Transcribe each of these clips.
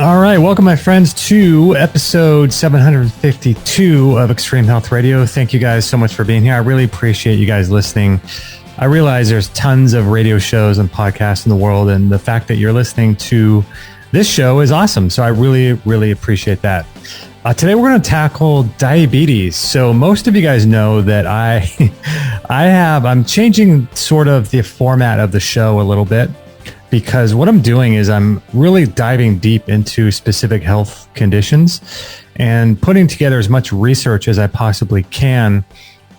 All right. Welcome, my friends, to episode 752 of Extreme Health Radio. Thank you guys so much for being here. I really appreciate you guys listening. I realize there's tons of radio shows and podcasts in the world, and the fact that you're listening to this show is awesome. So I really, really appreciate that. Today, we're going to tackle diabetes. So most of you guys know that I'm changing sort of the format of the show a little bit, because what I'm doing is I'm really diving deep into specific health conditions and putting together as much research as I possibly can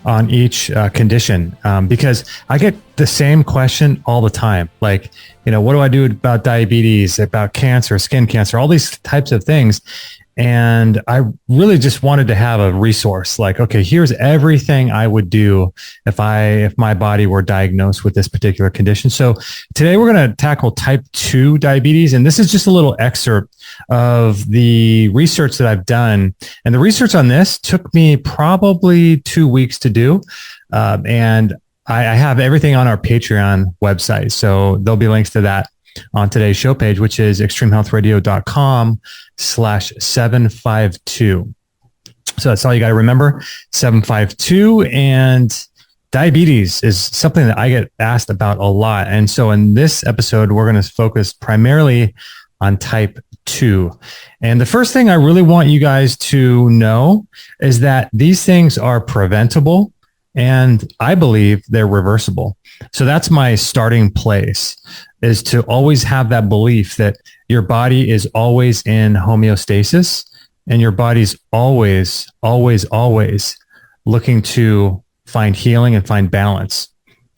on each condition, because I get the same question all the time. Like, what do I do about diabetes, about cancer, skin cancer, all these types of things. And I really just wanted to have a resource like, okay, here's everything I would do if my body were diagnosed with this particular condition. So today we're going to tackle type 2 diabetes. And this is just a little excerpt of the research that I've done. And the research on this took me probably 2 weeks to do. And I have everything on our Patreon website. So there'll be links to that on today's show page, which is extremehealthradio.com/752. So that's all you got to remember, 752. And diabetes is something that I get asked about a lot. And so in this episode, we're going to focus primarily on type 2. And the first thing I really want you guys to know is that these things are preventable, and I believe they're reversible. So that's my starting place, is to always have that belief that your body is always in homeostasis, and your body's always, always, always looking to find healing and find balance.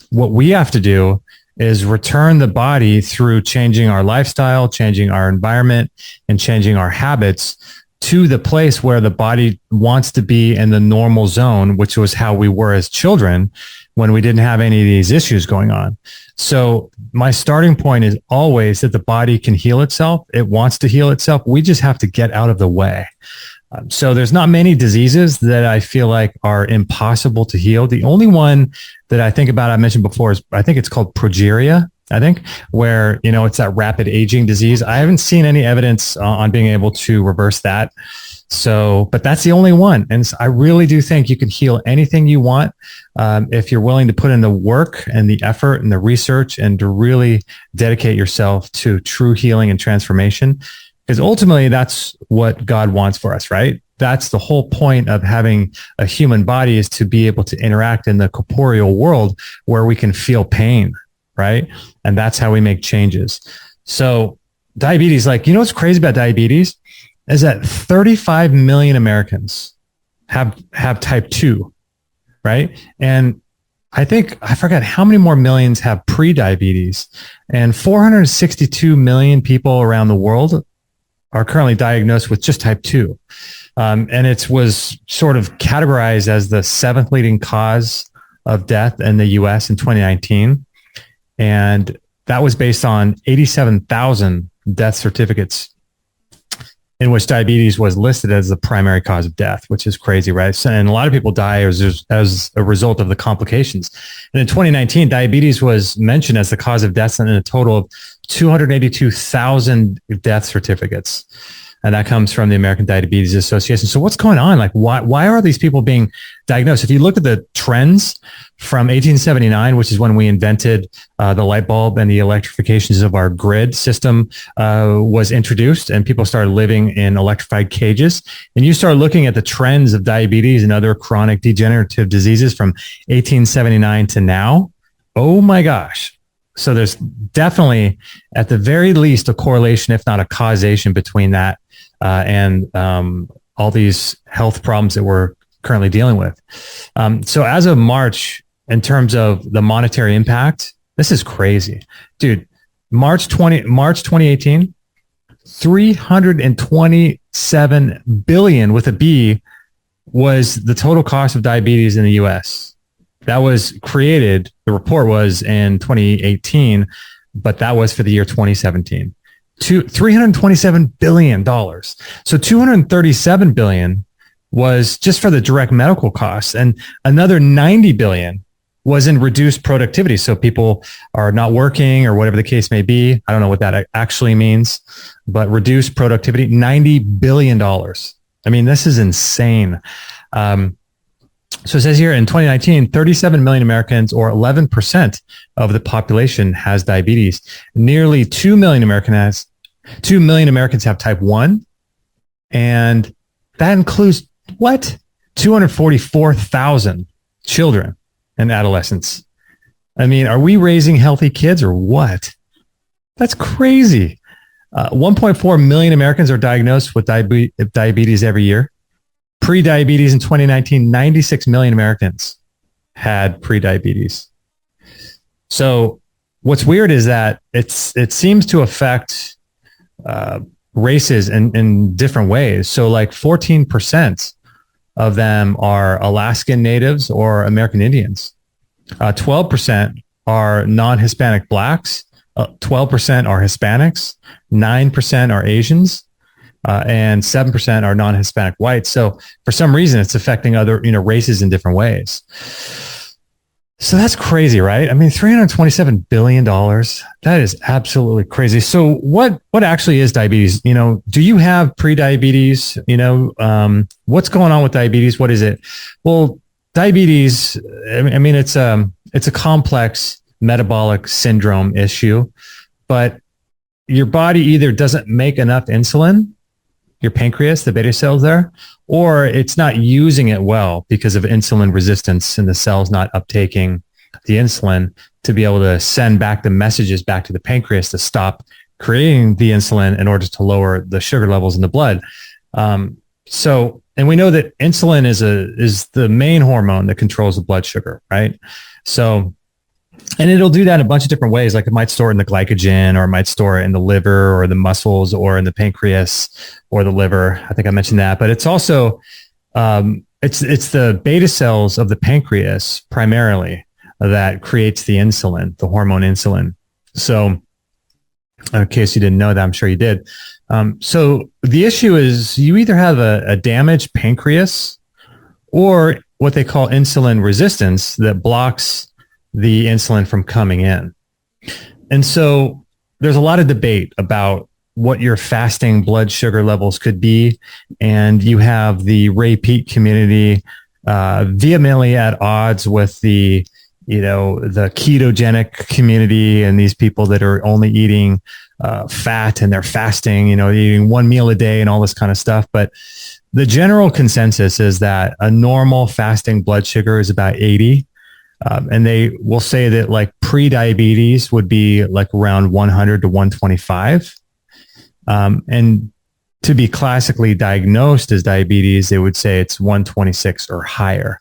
What we have to do is return the body through changing our lifestyle, changing our environment, and changing our habits to the place where the body wants to be in the normal zone, which was how we were as children when we didn't have any of these issues going on. So my starting point is always that the body can heal itself. It wants to heal itself. We just have to get out of the way. So there's not many diseases that I feel like are impossible to heal. The only one that I think about, I mentioned before, is I think it's called progeria. Where, it's that rapid aging disease. I haven't seen any evidence on being able to reverse that. So, but that's the only one. And I really do think you can heal anything you want if you're willing to put in the work and the effort and the research and to really dedicate yourself to true healing and transformation. Because ultimately, that's what God wants for us, right? That's the whole point of having a human body, is to be able to interact in the corporeal world where we can feel pain, right? And that's how we make changes. So diabetes, what's crazy about diabetes is that 35 million Americans have type 2, right? And I forgot how many more millions have pre-diabetes, and 462 million people around the world are currently diagnosed with just type 2. And it was sort of categorized as the 7th leading cause of death in the US in 2019. And that was based on 87,000 death certificates in which diabetes was listed as the primary cause of death, which is crazy, right? So, and a lot of people die as a result of the complications. And in 2019, diabetes was mentioned as the cause of death in a total of 282,000 death certificates. And that comes from the American Diabetes Association. So what's going on? Why are these people being diagnosed? If you look at the trends from 1879, which is when we invented the light bulb and the electrifications of our grid system was introduced, and people started living in electrified cages. And you start looking at the trends of diabetes and other chronic degenerative diseases from 1879 to now. Oh my gosh. So there's definitely, at the very least, a correlation, if not a causation, between that and all these health problems that we're currently dealing with. So as of March, in terms of the monetary impact, this is crazy, dude. March 2018, 327 billion with a B was the total cost of diabetes in the US. That was created, the report was in 2018, but that was for the year 2017. $327 billion. So 237 billion was just for the direct medical costs, and another 90 billion was in reduced productivity. So people are not working or whatever the case may be. I don't know what that actually means, but reduced productivity, $90 billion. I mean, this is insane. So it says here in 2019, 37 million Americans, or 11% of the population, has diabetes. Nearly 2 million Americans have type 1. And that includes what? 244,000 children and adolescents. I mean, are we raising healthy kids or what? That's crazy. 1.4 million Americans are diagnosed with diabetes every year. Pre-diabetes in 2019, 96 million Americans had pre-diabetes. So what's weird is that it seems to affect races in different ways. So like 14% of them are Alaskan natives or American Indians. 12% are non-Hispanic blacks. 12% are Hispanics. 9% are Asians. And 7% are non-Hispanic whites. So for some reason, it's affecting other, races in different ways. So that's crazy, right? I mean, $327 billion. That is absolutely crazy. So what actually is diabetes? Do you have pre-diabetes? What's going on with diabetes? What is it? Well, diabetes, I mean, it's a complex metabolic syndrome issue, but your body either doesn't make enough insulin, your pancreas, the beta cells there, or it's not using it well because of insulin resistance and the cells not uptaking the insulin to be able to send back the messages back to the pancreas to stop creating the insulin in order to lower the sugar levels in the blood. And we know that insulin is the main hormone that controls the blood sugar, right? So, and it'll do that in a bunch of different ways. Like it might store it in the glycogen, or it might store it in the liver or the muscles or in the pancreas or the liver. I think I mentioned that, but it's also, it's the beta cells of the pancreas primarily that creates the insulin, the hormone insulin. So in case you didn't know that, I'm sure you did. So the issue is you either have a damaged pancreas or what they call insulin resistance that blocks the insulin from coming in. And so there's a lot of debate about what your fasting blood sugar levels could be. And you have the Ray Peat community vehemently at odds with the ketogenic community and these people that are only eating fat and they're fasting, eating one meal a day and all this kind of stuff. But the general consensus is that a normal fasting blood sugar is about 80. And they will say that like pre-diabetes would be like around 100 to 125. And to be classically diagnosed as diabetes, they would say it's 126 or higher.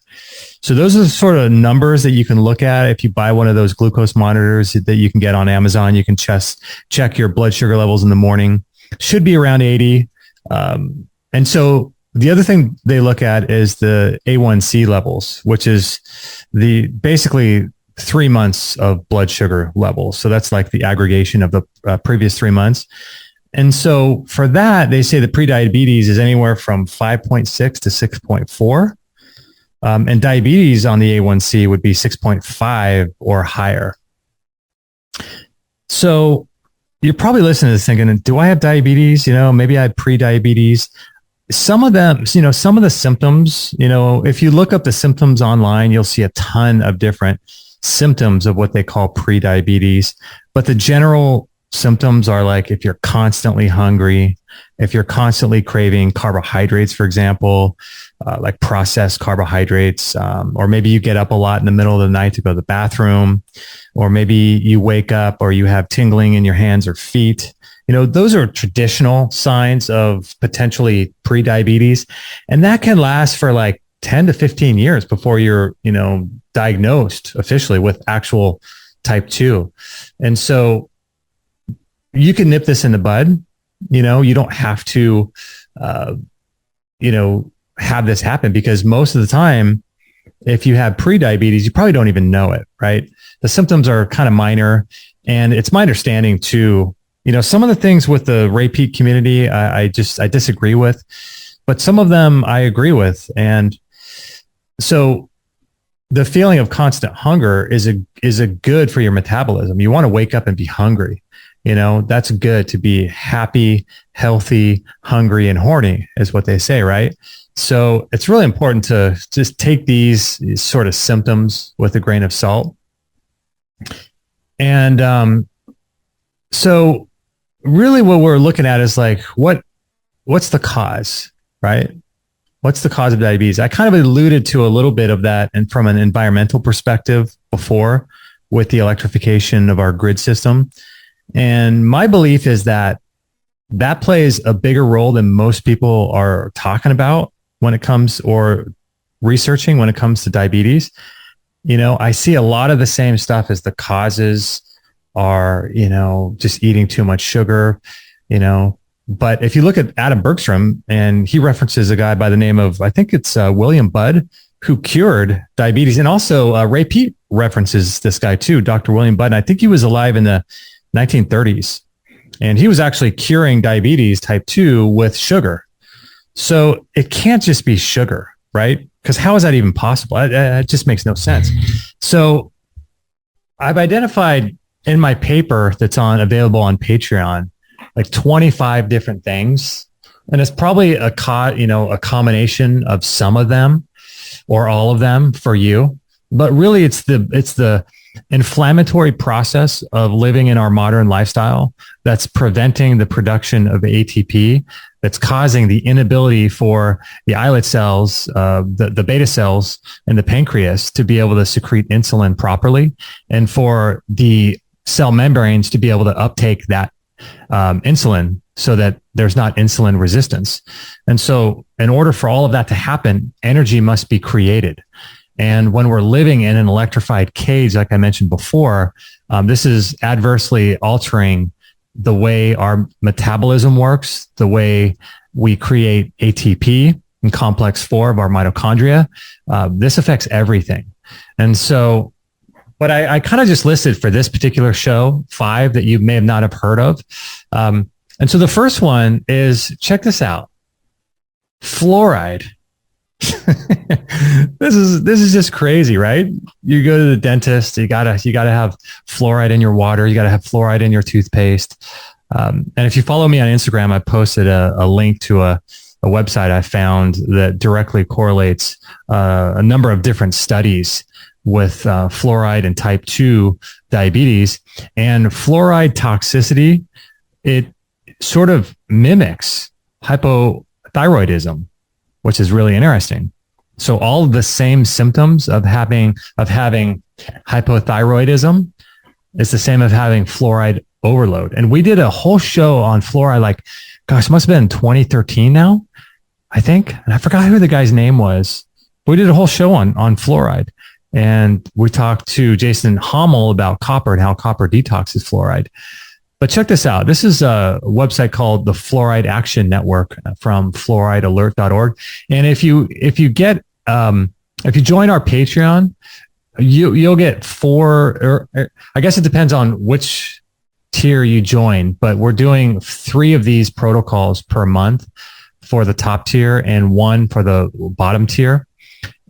So those are the sort of numbers that you can look at. If you buy one of those glucose monitors that you can get on Amazon, you can just check your blood sugar levels in the morning. Should be around 80. And so the other thing they look at is the A1C levels, which is basically 3 months of blood sugar levels. So that's like the aggregation of the previous 3 months. And so for that, they say the prediabetes is anywhere from 5.6 to 6.4. And diabetes on the A1C would be 6.5 or higher. So you're probably listening to this thinking, do I have diabetes? Maybe I had pre-diabetes. Some of them, some of the symptoms, if you look up the symptoms online, you'll see a ton of different symptoms of what they call pre-diabetes. But the general symptoms are like if you're constantly hungry, if you're constantly craving carbohydrates, for example, like processed carbohydrates, or maybe you get up a lot in the middle of the night to go to the bathroom, or maybe you wake up or you have tingling in your hands or feet. Those are traditional signs of potentially pre-diabetes, and that can last for like 10 to 15 years before you're, diagnosed officially with actual type 2. And so you can nip this in the bud. You don't have to, have this happen, because most of the time, if you have pre-diabetes, you probably don't even know it, right? The symptoms are kind of minor. And it's my understanding too, some of the things with the Ray Peat community, I disagree with, but some of them I agree with. And so the feeling of constant hunger is a good for your metabolism. You want to wake up and be hungry. That's good to be happy, healthy, hungry, and horny is what they say, right? So it's really important to just take these sort of symptoms with a grain of salt. And so really what we're looking at is like, what's the cause, right? What's the cause of diabetes? I kind of alluded to a little bit of that and from an environmental perspective before with the electrification of our grid system. And my belief is that plays a bigger role than most people are talking about when it comes or researching when it comes to diabetes. I see a lot of the same stuff as the causes are, just eating too much sugar, But if you look at Adam Bergstrom, and he references a guy by the name of, I think it's William Budd, who cured diabetes. And also Ray Peat references this guy too, Dr. William Budd. And I think he was alive in the 1930s. And he was actually curing diabetes type 2 with sugar. So it can't just be sugar, right? Because how is that even possible? It just makes no sense. So I've identified in my paper that's available on Patreon, like 25 different things. And it's probably a combination of some of them or all of them for you. But really it's the inflammatory process of living in our modern lifestyle that's preventing the production of ATP, that's causing the inability for the islet cells, the beta cells in the pancreas to be able to secrete insulin properly, and for the cell membranes to be able to uptake that insulin so that there's not insulin resistance. And so in order for all of that to happen, energy must be created. And when we're living in an electrified cage, like I mentioned before, this is adversely altering the way our metabolism works, the way we create ATP in complex 4 of our mitochondria. This affects everything. And so, but I kind of just listed for this particular show 5 that you may have not have heard of. And so the first one is, check this out, fluoride. This is just crazy, right? You go to the dentist, you gotta have fluoride in your water, you gotta have fluoride in your toothpaste. And if you follow me on Instagram, I posted a link to a website I found that directly correlates a number of different studies with fluoride and type 2 diabetes. And fluoride toxicity, it sort of mimics hypothyroidism, which is really interesting. So all of the same symptoms of having hypothyroidism is the same of having fluoride overload. And we did a whole show on fluoride, like, gosh, it must have been 2013 now, I think. And I forgot who the guy's name was. We did a whole show on fluoride. And we talked to Jason Hommel about copper and how copper detoxes fluoride. But check this out. This is a website called the Fluoride Action Network from fluoridealert.org. And if you join our Patreon, you'll get 4, or I guess it depends on which tier you join, but we're doing 3 of these protocols per month for the top tier and 1 for the bottom tier.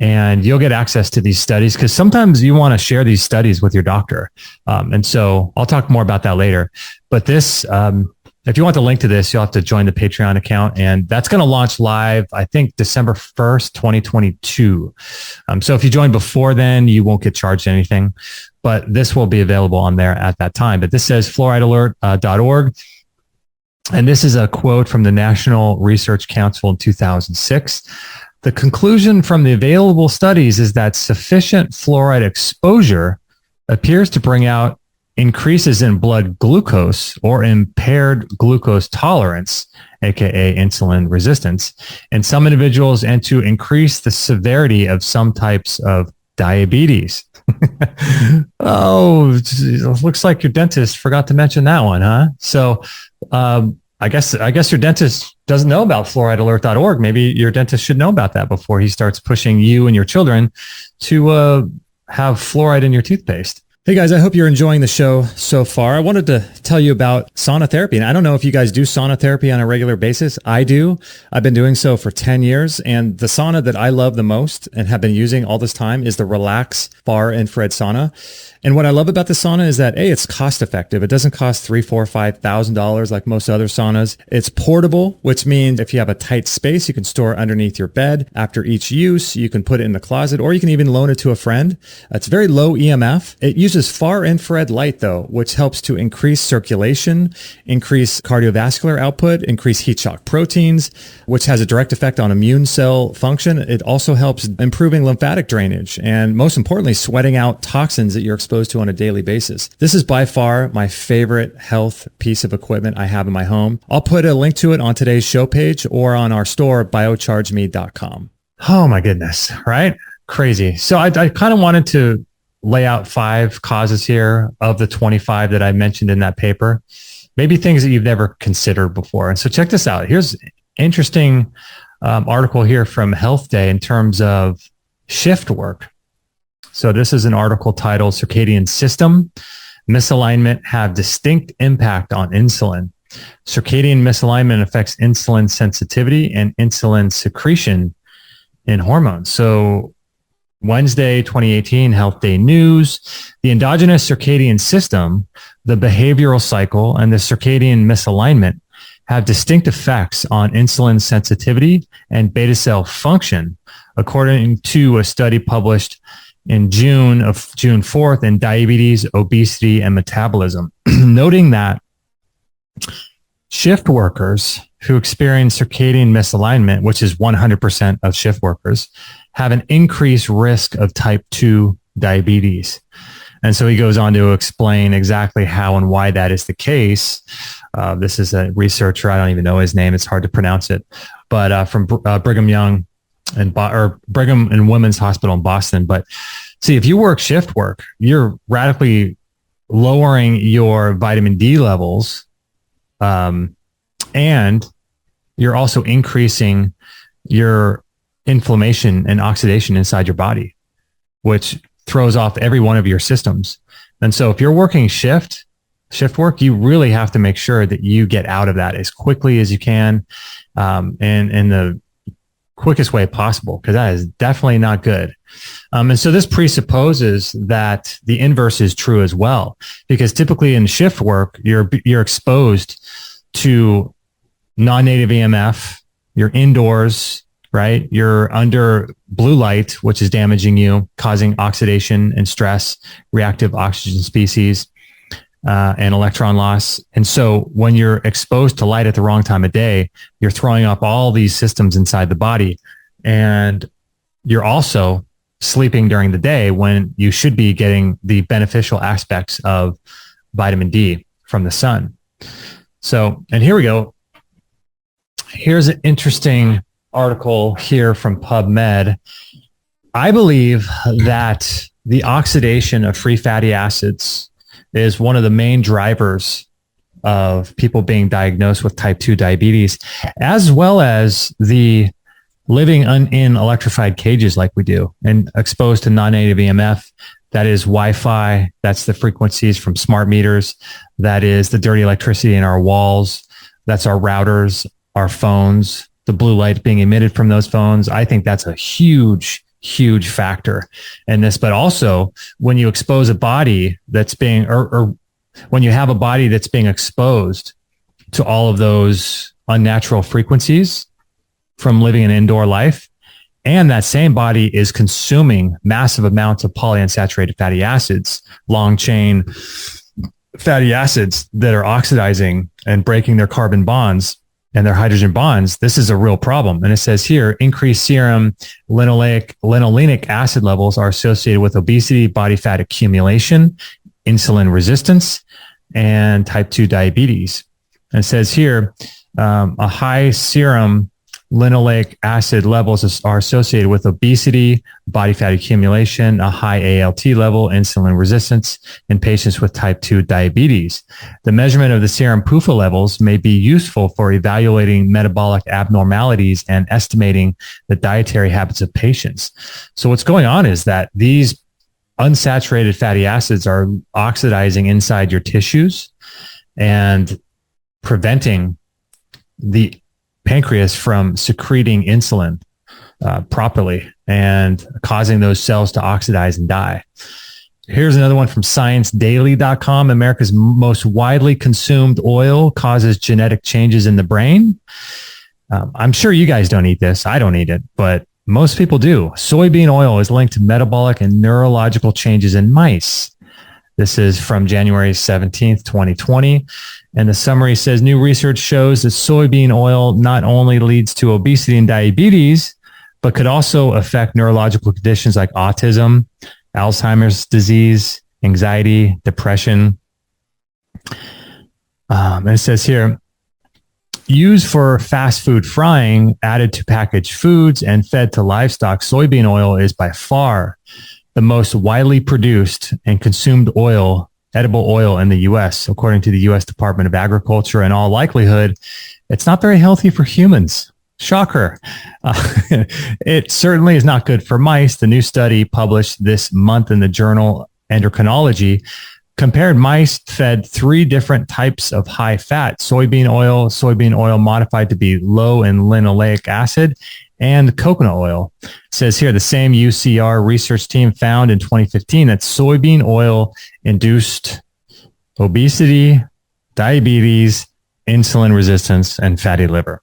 And you'll get access to these studies because sometimes you want to share these studies with your doctor. And so I'll talk more about that later. But this, if you want the link to this, you'll have to join the Patreon account. And that's going to launch live, I think, December 1st, 2022. So if you join before then, you won't get charged anything. But this will be available on there at that time. But this says fluoridealert.org. And this is a quote from the National Research Council in 2006. The conclusion from the available studies is that sufficient fluoride exposure appears to bring out increases in blood glucose or impaired glucose tolerance, aka insulin resistance, in some individuals, and to increase the severity of some types of diabetes. Oh, it looks like your dentist forgot to mention that one, huh? So, I guess your dentist doesn't know about fluoridealert.org. Maybe your dentist should know about that before he starts pushing you and your children to have fluoride in your toothpaste. Hey guys, I hope you're enjoying the show so far. I wanted to tell you about sauna therapy. And I don't know if you guys do sauna therapy on a regular basis. I do. I've been doing so for 10 years. And the sauna that I love the most and have been using all this time is the Relax Far Infrared Sauna. And what I love about the sauna is that, A, it's cost effective. It doesn't cost $3,000, $4,000, $5,000 like most other saunas. It's portable, which means if you have a tight space, you can store it underneath your bed. After each use, you can put it in the closet, or you can even loan it to a friend. It's very low EMF. It uses far infrared light though, which helps to increase circulation, increase cardiovascular output, increase heat shock proteins, which has a direct effect on immune cell function. It also helps improving lymphatic drainage and, most importantly, sweating out toxins that you're exposed to on a daily basis. This is by far my favorite health piece of equipment I have in my home. I'll put a link to it on today's show page or on our store, biochargeme.com. Oh my goodness, right? Crazy. So I kind of wanted to lay out 5 causes here of the 25 that I mentioned in that paper, maybe things that you've never considered before. And so check this out. Here's an interesting article here from Health Day in terms of shift work. So this is an article titled Circadian System Misalignment Have Distinct Impact on Insulin. Circadian misalignment affects insulin sensitivity and insulin secretion in hormones. So Wednesday, 2018, Health Day News, the endogenous circadian system, the behavioral cycle, and the circadian misalignment have distinct effects on insulin sensitivity and beta cell function, according to a study published in June 4th in Diabetes, Obesity, and Metabolism, noting that shift workers who experience circadian misalignment, which is 100% of shift workers, have an increased risk of type 2 diabetes. And so he goes on to explain exactly how and why that is the case. This is a researcher. I don't even know his name. It's hard to pronounce it, but from Brigham Young or Brigham and Women's Hospital in Boston. But see, if you work shift work, you're radically lowering your vitamin D levels, and you're also increasing your inflammation and oxidation inside your body, which throws off every one of your systems. And so if you're working shift work, you really have to make sure that you get out of that as quickly as you can, and in the quickest way possible, because that is definitely not good. And so this presupposes that the inverse is true as well, because typically in shift work, you're exposed to non-native EMF, you're indoors, right? You're under blue light, which is damaging you, causing oxidation and stress, reactive oxygen species, and electron loss. And so when you're exposed to light at the wrong time of day, you're throwing up all these systems inside the body. And you're also sleeping during the day when you should be getting the beneficial aspects of vitamin D from the sun. So, and here we go. Here's an interesting article here from PubMed. I believe that the oxidation of free fatty acids is one of the main drivers of people being diagnosed with type 2 diabetes, as well as the living in electrified cages like we do and exposed to non-native EMF. That is Wi-Fi. That's the frequencies from smart meters. That is the dirty electricity in our walls. That's our routers, our phones, the blue light being emitted from those phones. I think that's a huge factor in this. But also when you expose a body that's being, or when you have a body that's being exposed to all of those unnatural frequencies from living an indoor life, and that same body is consuming massive amounts of polyunsaturated fatty acids, long chain fatty acids that are oxidizing and breaking their carbon bonds and their hydrogen bonds, this is a real problem. And it says here, increased serum linolenic acid levels are associated with obesity, body fat accumulation, insulin resistance, and type 2 diabetes. And it says here, a high serum linoleic acid levels are associated with obesity, body fat accumulation, a high ALT level, insulin resistance in patients with type 2 diabetes. The measurement of the serum PUFA levels may be useful for evaluating metabolic abnormalities and estimating the dietary habits of patients. So what's going on is that these unsaturated fatty acids are oxidizing inside your tissues and preventing the pancreas from secreting insulin properly and causing those cells to oxidize and die. Here's another one from ScienceDaily.com. America's most widely consumed oil causes genetic changes in the brain. I'm sure you guys don't eat this. I don't eat it, but most people do. Soybean oil is linked to metabolic and neurological changes in mice. This is from January 17th, 2020. And the summary says new research shows that soybean oil not only leads to obesity and diabetes, but could also affect neurological conditions like autism, Alzheimer's disease, anxiety, depression. And it says here, used for fast food frying, added to packaged foods, and fed to livestock, soybean oil is by far the most widely produced and consumed edible oil in the U.S., according to the U.S. Department of Agriculture. In all likelihood, it's not very healthy for humans. Shocker. It certainly is not good for mice. The new study published this month in the journal Endocrinology compared mice fed 3 different types of high fat soybean oil modified to be low in linoleic acid, and coconut oil. It says here the same UCR research team found in 2015 that soybean oil induced obesity, diabetes, insulin resistance, and fatty liver.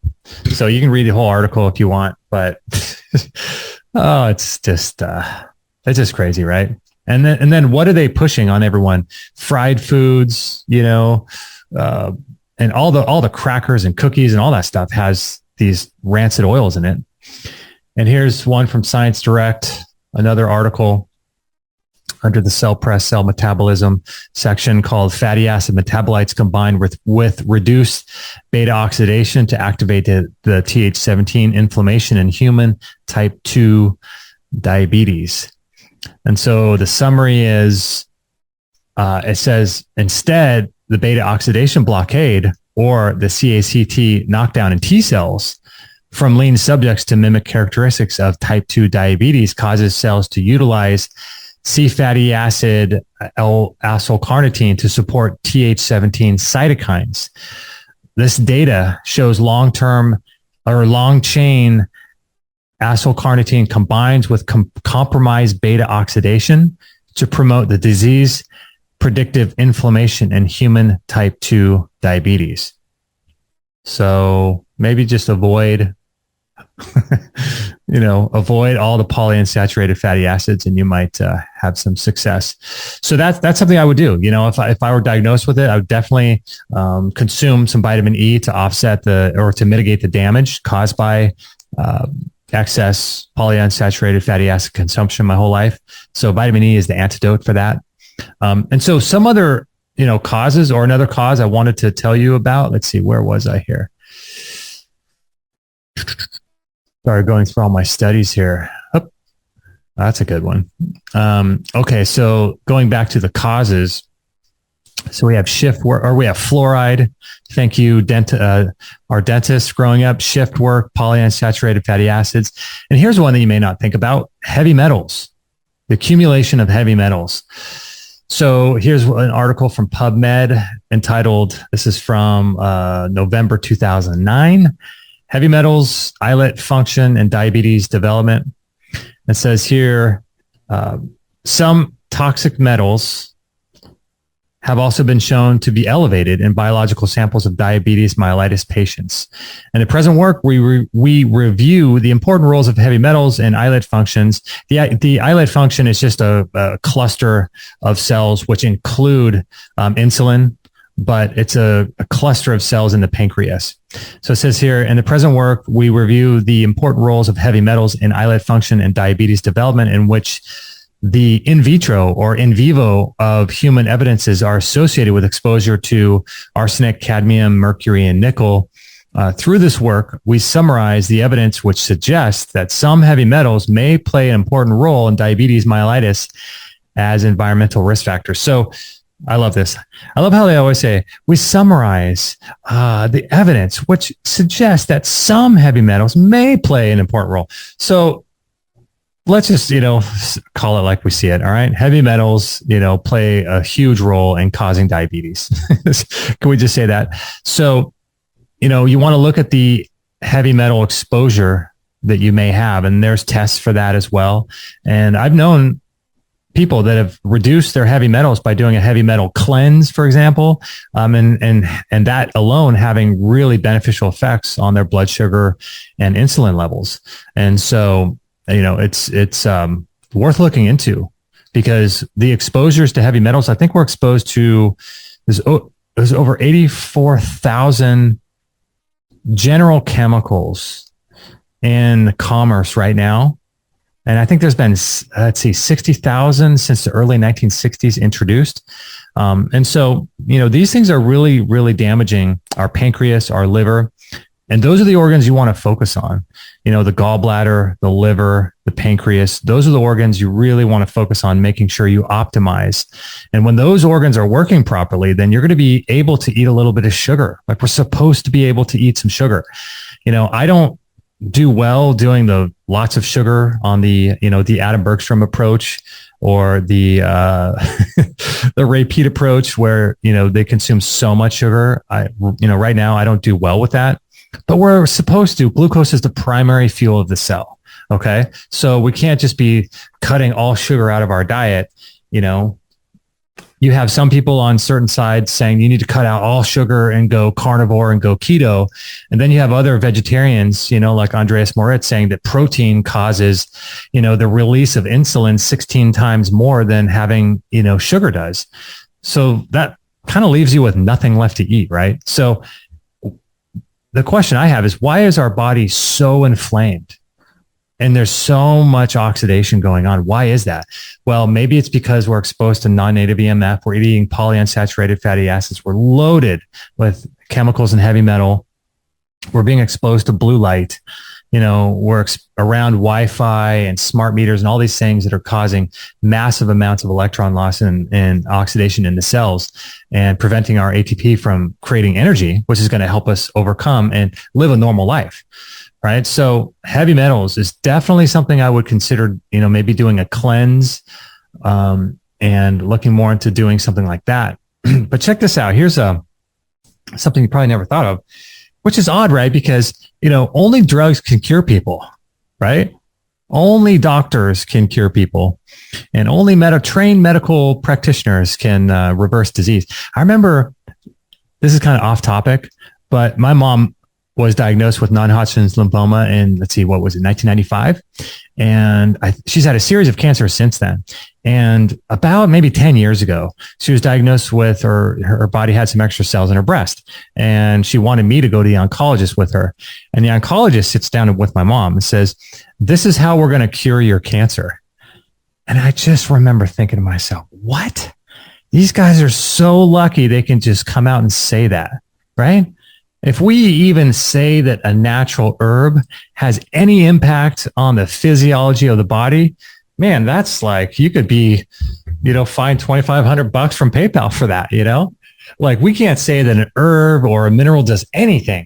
So you can read the whole article if you want, but it's just crazy, right? And then what are they pushing on everyone? Fried foods, and all the crackers and cookies and all that stuff has these rancid oils in it. And here's one from Science Direct, another article under the Cell Press Cell Metabolism section called Fatty Acid Metabolites Combined with Reduced Beta Oxidation to Activate the Th17 Inflammation in Human Type 2 Diabetes. And so the summary is, it says, instead, the beta oxidation blockade or the CACT knockdown in T cells from lean subjects to mimic characteristics of type 2 diabetes causes cells to utilize C-fatty acid L-acylcarnitine to support Th17 cytokines. This data shows long-term or long-chain acylcarnitine combines with compromised beta oxidation to promote the disease predictive inflammation in human type 2 diabetes. So maybe just avoid all the polyunsaturated fatty acids and you might have some success. So that's something I would do. If I were diagnosed with it, I would definitely consume some vitamin E to offset or to mitigate the damage caused by excess polyunsaturated fatty acid consumption my whole life. So vitamin E is the antidote for that. And so some other, causes, or another cause I wanted to tell you about. Let's see, where was I here? Sorry, going through all my studies here. Oh, that's a good one. Okay, so going back to the causes. So we have shift work, or we have fluoride. Thank you, our dentists growing up. Shift work, polyunsaturated fatty acids. And here's one that you may not think about: heavy metals, the accumulation of heavy metals. So here's an article from PubMed entitled, this is from November 2009, Heavy Metals, Islet Function, and Diabetes Development. It says here, some toxic metals have also been shown to be elevated in biological samples of diabetes mellitus patients. In the present work, we review the important roles of heavy metals and islet functions. The islet function is just a cluster of cells which include insulin, but it's a cluster of cells in the pancreas. So it says here, in the present work, we review the important roles of heavy metals in islet function and diabetes development, in which the in vitro or in vivo of human evidences are associated with exposure to arsenic, cadmium, mercury, and nickel. Through this work, we summarize the evidence which suggests that some heavy metals may play an important role in diabetes mellitus as environmental risk factors. So I love this. I love how they always say, we summarize the evidence which suggests that some heavy metals may play an important role. So let's just, call it like we see it. All right. Heavy metals, play a huge role in causing diabetes. Can we just say that? So, you want to look at the heavy metal exposure that you may have, and there's tests for that as well. And I've known people that have reduced their heavy metals by doing a heavy metal cleanse, for example, and that alone having really beneficial effects on their blood sugar and insulin levels. And so, it's worth looking into, because the exposures to heavy metals, I think we're exposed to, there's over 84,000 general chemicals in commerce right now. And I think there's been, 60,000 since the early 1960s introduced. And so, these things are really, really damaging our pancreas, our liver. And those are the organs you want to focus on. The gallbladder, the liver, the pancreas, those are the organs you really want to focus on making sure you optimize. And when those organs are working properly, then you're going to be able to eat a little bit of sugar. Like, we're supposed to be able to eat some sugar. I don't do well doing the lots of sugar on the, the Adam Bergstrom approach, or the the Ray Peat approach, where, they consume so much sugar. Right now I don't do well with that. But we're supposed to. Glucose is the primary fuel of the cell. Okay. So we can't just be cutting all sugar out of our diet. You have some people on certain sides saying you need to cut out all sugar and go carnivore and go keto. And then you have other vegetarians, like Andreas Moritz, saying that protein causes, the release of insulin 16 times more than having, sugar does. So that kind of leaves you with nothing left to eat, right? So the question I have is, why is our body so inflamed? And there's so much oxidation going on. Why is that? Well, maybe it's because we're exposed to non-native EMF. We're eating polyunsaturated fatty acids. We're loaded with chemicals and heavy metal. We're being exposed to blue light. We're around Wi-Fi and smart meters and all these things that are causing massive amounts of electron loss and oxidation in the cells, and preventing our ATP from creating energy, which is going to help us overcome and live a normal life. Right. So heavy metals is definitely something I would consider, maybe doing a cleanse, and looking more into doing something like that. But check this out. Here's something you probably never thought of, which is odd, right? Because, only drugs can cure people, right? Only doctors can cure people, and only trained medical practitioners can reverse disease. I remember, this is kind of off topic, but my mom was diagnosed with non-Hodgkin's lymphoma in, 1995. And she's had a series of cancers since then. And about maybe 10 years ago, she was diagnosed with, her body had some extra cells in her breast. And she wanted me to go to the oncologist with her. And the oncologist sits down with my mom and says, "This is how we're going to cure your cancer." And I just remember thinking to myself, what? These guys are so lucky they can just come out and say that, right? If we even say that a natural herb has any impact on the physiology of the body, man, that's like, you could be, fined $2,500 from PayPal for that, Like, we can't say that an herb or a mineral does anything,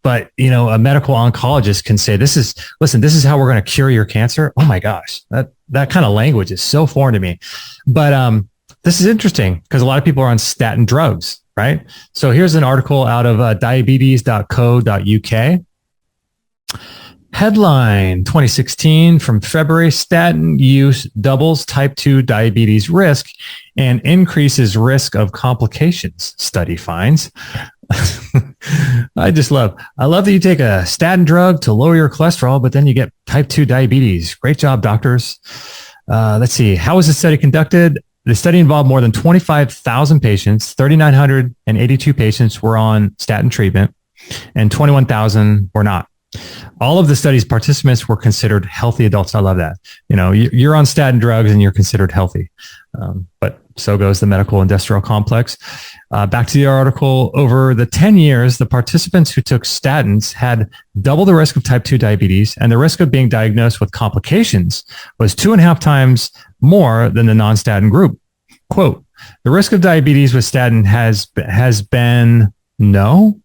but, a medical oncologist can say, this is how we're going to cure your cancer. Oh my gosh, that kind of language is so foreign to me. But this is interesting, because a lot of people are on statin drugs. Right. So here's an article out of diabetes.co.uk. Headline 2016 from February: statin use doubles type 2 diabetes risk and increases risk of complications, study finds. I love that you take a statin drug to lower your cholesterol, but then you get type 2 diabetes. Great job, doctors. Let's see. How was the study conducted? The study involved more than 25,000 patients. 3,982 patients were on statin treatment, and 21,000 were not. All of the study's participants were considered healthy adults. I love that. You're on statin drugs and you're considered healthy. But so goes the medical industrial complex. Back to the article. Over the 10 years, the participants who took statins had double the risk of type 2 diabetes, and the risk of being diagnosed with complications was 2.5 times more than the non-statin group. Quote, "The risk of diabetes with statin has been known."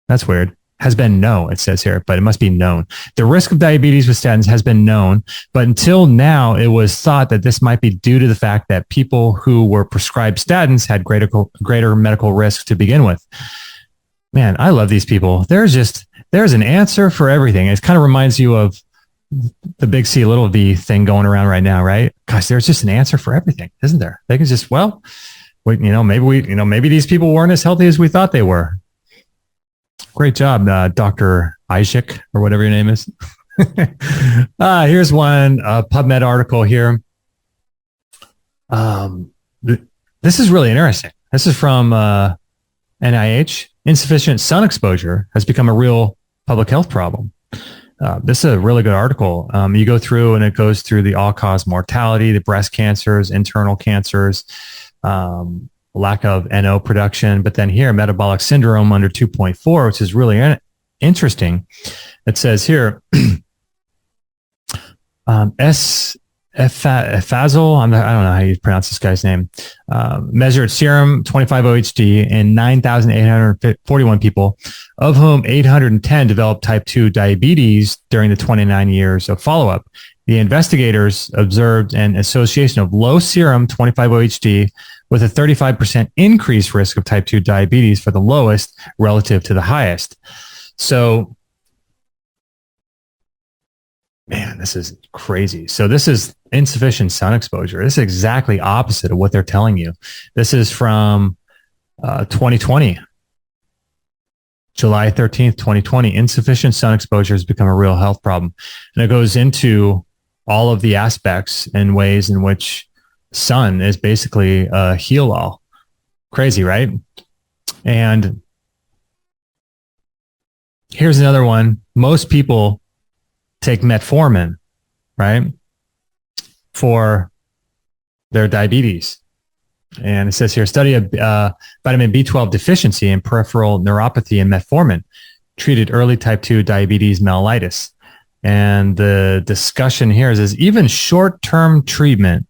That's weird. has been known, it says here, but it must be known. The risk of diabetes with statins has been known, but until now, it was thought that this might be due to the fact that people who were prescribed statins had greater medical risk to begin with. Man, I love these people. There's an answer for everything. It kind of reminds you of the big C, little v thing going around right now, right? Gosh, there's just an answer for everything, isn't there? They can just, maybe these people weren't as healthy as we thought they were. Great job, Dr. Isaac, or whatever your name is. Here's one PubMed article here. This is really interesting. This is from NIH. Insufficient sun exposure has become a real public health problem. This is a really good article. You go through and it goes through the all-cause mortality, the breast cancers, internal cancers, lack of NO production, but then here, metabolic syndrome under 2.4, which is really interesting. It says here, Efazol, I don't know how you pronounce this guy's name, measured serum 25-OHD in 9,841 people, of whom 810 developed type 2 diabetes during the 29 years of follow-up. The investigators observed an association of low serum 25-OHD with a 35% increased risk of type 2 diabetes for the lowest relative to the highest. So, man, this is crazy. So this is insufficient sun exposure. This is exactly opposite of what they're telling you. This is from 2020, July 13th, 2020. Insufficient sun exposure has become a real health problem. And it goes into all of the aspects and ways in which sun is basically a heal-all. Crazy, right? And here's another one. Most people take metformin, right, for their diabetes. And it says here, study of vitamin B12 deficiency and peripheral neuropathy in metformin treated early type 2 diabetes mellitus. And the discussion here is even short-term treatment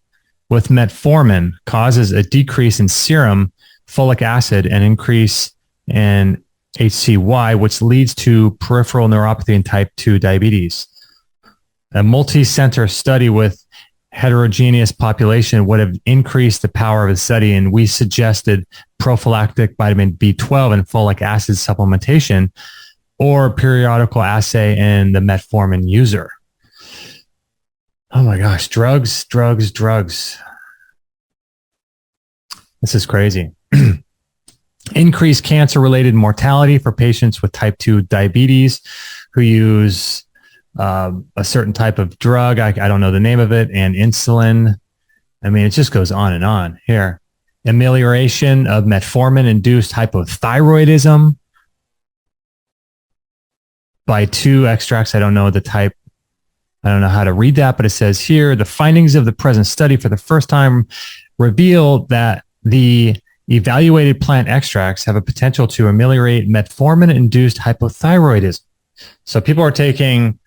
with metformin causes a decrease in serum folic acid and increase in HCY, which leads to peripheral neuropathy and type 2 diabetes. A multi-center study with heterogeneous population would have increased the power of the study, and we suggested prophylactic vitamin B12 and folic acid supplementation or periodical assay in the metformin user. Oh my gosh, drugs. This is crazy. Increased cancer-related mortality for patients with type 2 diabetes who use a certain type of drug. I don't know the name of it, and insulin. I mean, it just goes on and on here. Amelioration of metformin-induced hypothyroidism by 2 extracts. I don't know the type. I don't know how to read that, but it says here, the findings of the present study for the first time revealed that the evaluated plant extracts have a potential to ameliorate metformin-induced hypothyroidism. So people are taking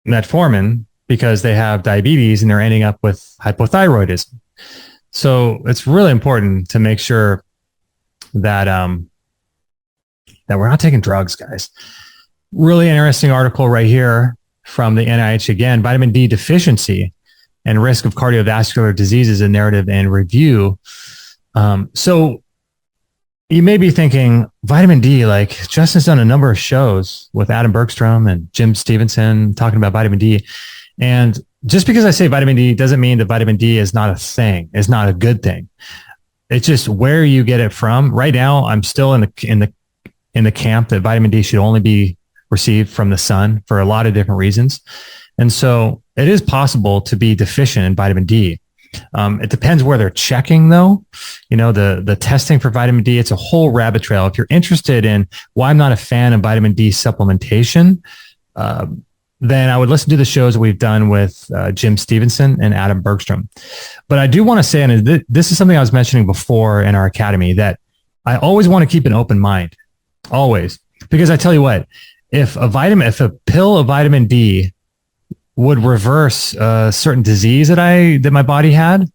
metformin because they have diabetes and they're ending up with hypothyroidism. So it's really important to make sure that that we're not taking drugs, guys. Really interesting article right here from the NIH again, vitamin D deficiency and risk of cardiovascular diseases in narrative and review. So you may be thinking, vitamin D, like Justin's done a number of shows with Adam Bergstrom and Jim Stevenson talking about vitamin D. And just because I say vitamin D doesn't mean that vitamin D is not a thing, is not a good thing. It's just where you get it from. Right now, I'm still in the camp that vitamin D should only be received from the sun for a lot of different reasons. And so it is possible to be deficient in vitamin D. It depends where they're checking, though. You know, the testing for vitamin D, it's a whole rabbit trail. If you're interested in why I'm not a fan of vitamin D supplementation, then I would listen to the shows that we've done with Jim Stevenson and Adam Bergstrom. But I do want to say, and this is something I was mentioning before in our academy, that I always want to keep an open mind, always. Because I tell you what, if a pill of vitamin D would reverse a certain disease that my body had,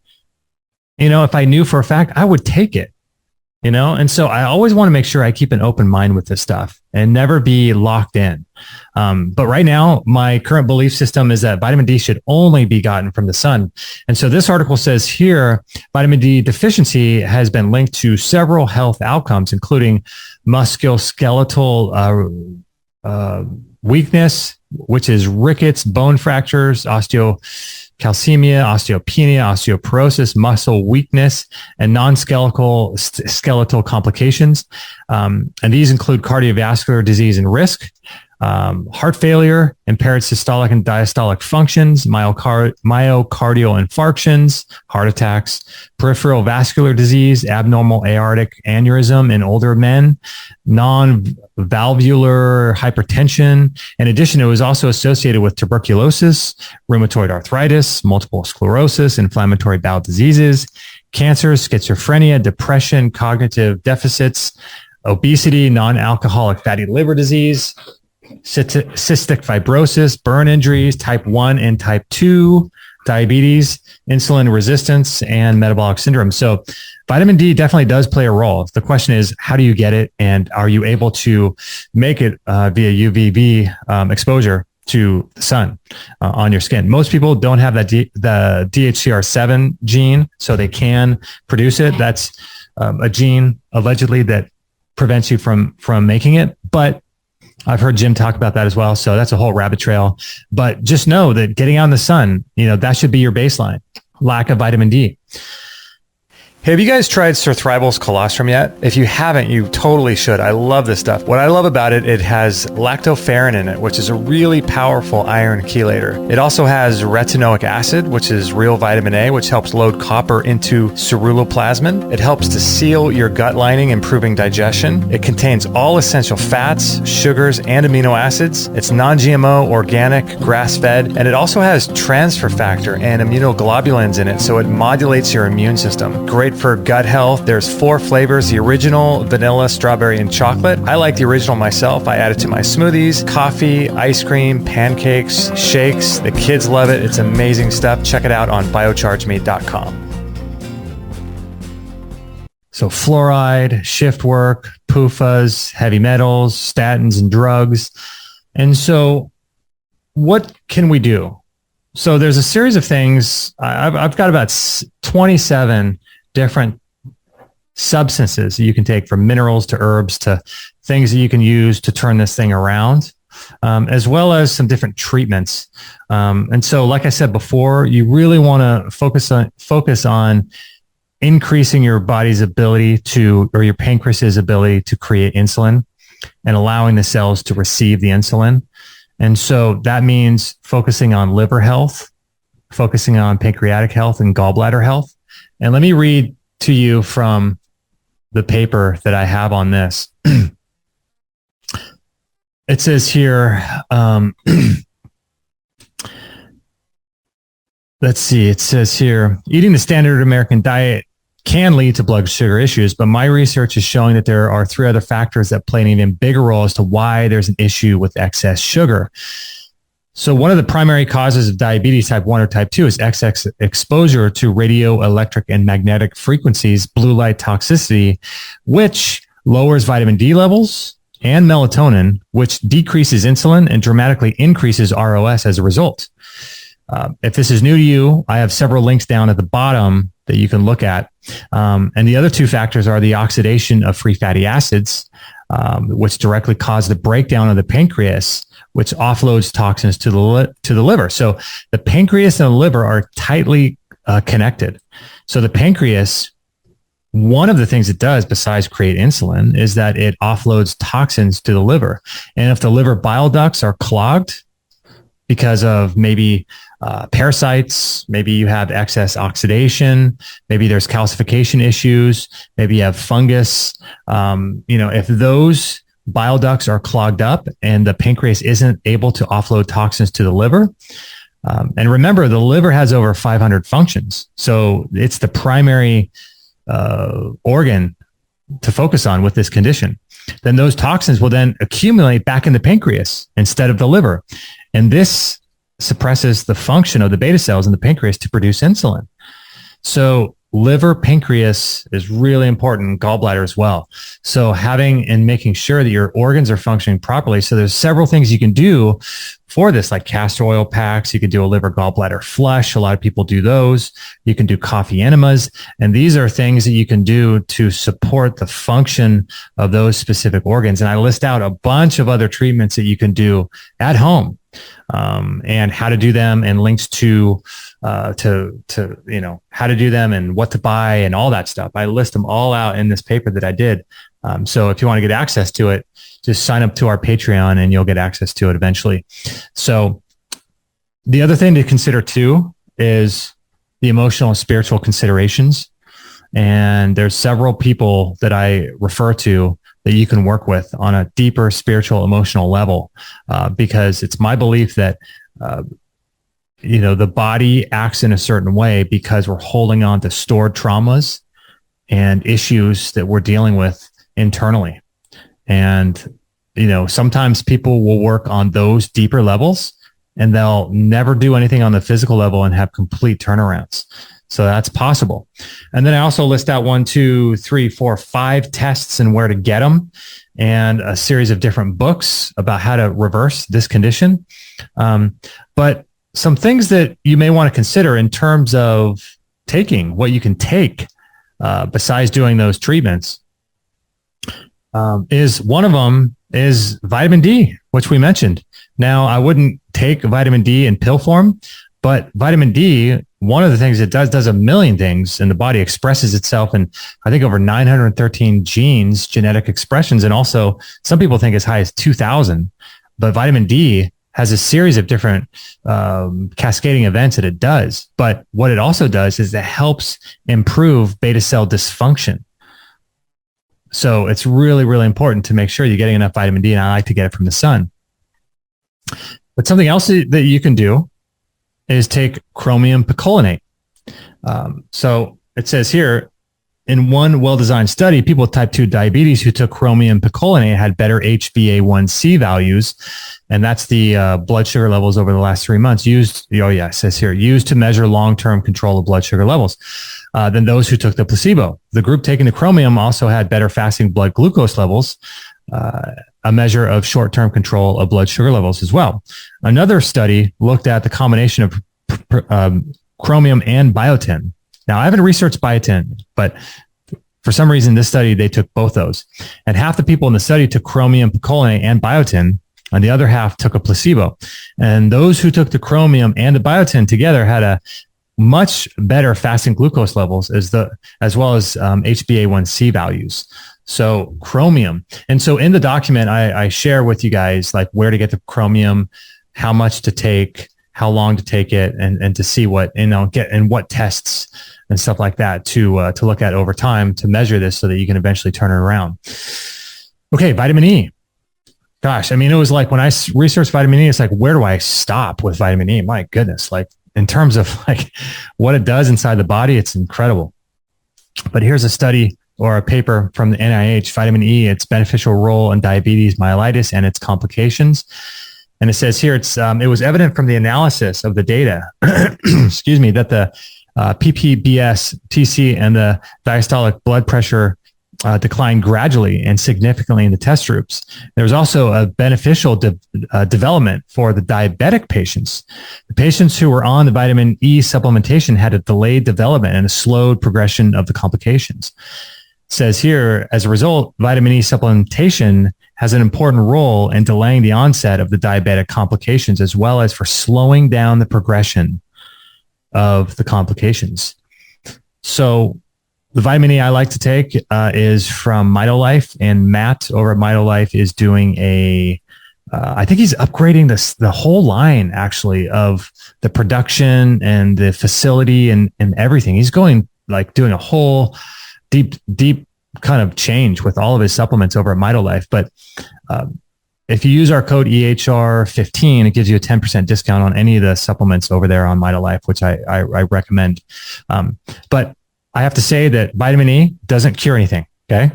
you know, if I knew for a fact, I would take it. And so I always want to make sure I keep an open mind with this stuff and never be locked in. But right now, my current belief system is that vitamin D should only be gotten from the sun. And so this article says here, vitamin D deficiency has been linked to several health outcomes, including musculoskeletal weakness, which is rickets, bone fractures, osteocalcemia, osteopenia, osteoporosis, muscle weakness, and skeletal complications. And these include cardiovascular disease and risk, heart failure, impaired systolic and diastolic functions, myocardial infarctions, heart attacks, peripheral vascular disease, abnormal aortic aneurysm in older men, non-valvular hypertension. In addition, it was also associated with tuberculosis, rheumatoid arthritis, multiple sclerosis, inflammatory bowel diseases, cancer, schizophrenia, depression, cognitive deficits, obesity, non-alcoholic fatty liver disease, cystic fibrosis, burn injuries, type 1 and type 2, diabetes, insulin resistance, and metabolic syndrome. So vitamin D definitely does play a role. The question is, how do you get it? And are you able to make it via UVB exposure to the sun on your skin? Most people don't have the DHCR7 gene, so they can produce it. That's a gene allegedly that prevents you from making it. But I've heard Jim talk about that as well. So that's a whole rabbit trail. But just know that getting out in the sun, that should be your baseline. Lack of vitamin D. Hey, have you guys tried Sir Thrival's colostrum yet? If you haven't, you totally should. I love this stuff. What I love about it, it has lactoferrin in it, which is a really powerful iron chelator. It also has retinoic acid, which is real vitamin A, which helps load copper into ceruloplasmin. It helps to seal your gut lining, improving digestion. It contains all essential fats, sugars, and amino acids. It's non-GMO, organic, grass-fed, and it also has transfer factor and immunoglobulins in it, so it modulates your immune system. Great for gut health. There's 4 flavors: the original, vanilla, strawberry, and chocolate. I like the original myself. I add it to my smoothies, coffee, ice cream, pancakes, shakes. The kids love it. It's amazing stuff. Check it out on biochargeme.com. So fluoride, shift work, PUFAs, heavy metals, statins, and drugs. And so what can we do? So there's a series of things. I've got about 27 different substances that you can take, from minerals to herbs to things that you can use to turn this thing around, as well as some different treatments. And so, like I said before, you really want to focus on increasing your body's ability or your pancreas's ability to create insulin and allowing the cells to receive the insulin. And so that means focusing on liver health, focusing on pancreatic health and gallbladder health. And let me read to you from the paper that I have on this. It says here, let's see, it says here, eating the standard American diet can lead to blood sugar issues, but my research is showing that there are 3 other factors that play an even bigger role as to why there's an issue with excess sugar. So one of the primary causes of diabetes type 1 or type 2 is excess exposure to radio, electric, and magnetic frequencies, blue light toxicity, which lowers vitamin D levels and melatonin, which decreases insulin and dramatically increases ROS as a result. If this is new to you, I have several links down at the bottom that you can look at. And the other 2 factors are the oxidation of free fatty acids, which directly cause the breakdown of the pancreas, which offloads toxins to the liver. So the pancreas and the liver are tightly connected. So the pancreas, one of the things it does besides create insulin is that it offloads toxins to the liver. And if the liver bile ducts are clogged because of maybe parasites, maybe you have excess oxidation, maybe there's calcification issues, maybe you have fungus, if those bile ducts are clogged up and the pancreas isn't able to offload toxins to the liver. And remember, the liver has over 500 functions. So it's the primary organ to focus on with this condition. Then those toxins will then accumulate back in the pancreas instead of the liver. And this suppresses the function of the beta cells in the pancreas to produce insulin. So liver, pancreas is really important, gallbladder as well. So having and making sure that your organs are functioning properly. So there's several things you can do for this, like castor oil packs. You could do a liver gallbladder flush. A lot of people do those. You can do coffee enemas. And these are things that you can do to support the function of those specific organs. And I list out a bunch of other treatments that you can do at home, and how to do them, and links to how to do them and what to buy and all that stuff. I list them all out in this paper that I did. So if you want to get access to it, just sign up to our Patreon and you'll get access to it eventually. So the other thing to consider too is the emotional and spiritual considerations. And there's several people that I refer to that you can work with on a deeper spiritual, emotional level, because it's my belief that, the body acts in a certain way because we're holding on to stored traumas and issues that we're dealing with internally. And, sometimes people will work on those deeper levels and they'll never do anything on the physical level and have complete turnarounds. So that's possible. And then I also list out 1, 2, 3, 4, 5 tests and where to get them, and a series of different books about how to reverse this condition. But some things that you may want to consider in terms of taking what you can take, besides doing those treatments, is one of them is vitamin D, which we mentioned. Now, I wouldn't take vitamin D in pill form, but vitamin D, one of the things it does a million things, and the body expresses itself in, I think, over 913 genes, genetic expressions. And also some people think as high as 2000, but vitamin D has a series of different cascading events that it does. But what it also does is it helps improve beta cell dysfunction. So it's really, really important to make sure you're getting enough vitamin D, and I like to get it from the sun. But something else that you can do is take chromium picolinate. So it says here, in one well-designed study, people with type 2 diabetes who took chromium picolinate had better HbA1c values. And that's the blood sugar levels over the last 3 months used to measure long-term control of blood sugar levels than those who took the placebo. The group taking the chromium also had better fasting blood glucose levels, a measure of short-term control of blood sugar levels as well. Another study looked at the combination of chromium and biotin. Now, I haven't researched biotin, but for some reason, this study, they took both those. And half the people in the study took chromium picolinate and biotin, and the other half took a placebo. And those who took the chromium and the biotin together had a much better fasting glucose levels as well as HbA1c values. So chromium. And so in the document, I share with you guys like where to get the chromium, how much to take, how long to take it, and to see what, get and what tests and stuff like that to look at over time to measure this so that you can eventually turn it around. Okay. Vitamin E. Gosh, I mean, it was like when I researched vitamin E, it's like, where do I stop with vitamin E? My goodness. Like in terms of like what it does inside the body, it's incredible. But here's a study or a paper from the NIH, vitamin E, its beneficial role in diabetes mellitus and its complications. And it says here, it was evident from the analysis of the data, excuse me, that the PPBS, TC, and the diastolic blood pressure declined gradually and significantly in the test groups. There was also a beneficial development for the diabetic patients. The patients who were on the vitamin E supplementation had a delayed development and a slowed progression of the complications. It says here, as a result, vitamin E supplementation has an important role in delaying the onset of the diabetic complications, as well as for slowing down the progression of the complications. So the vitamin E I like to take is from MitoLife, and Matt over at MitoLife is doing I think he's upgrading the whole line actually of the production and the facility and everything. He's doing a whole deep kind of change with all of his supplements over at MitoLife. But if you use our code EHR15, it gives you a 10% discount on any of the supplements over there on MitoLife, which I recommend. But I have to say that vitamin E doesn't cure anything. Okay.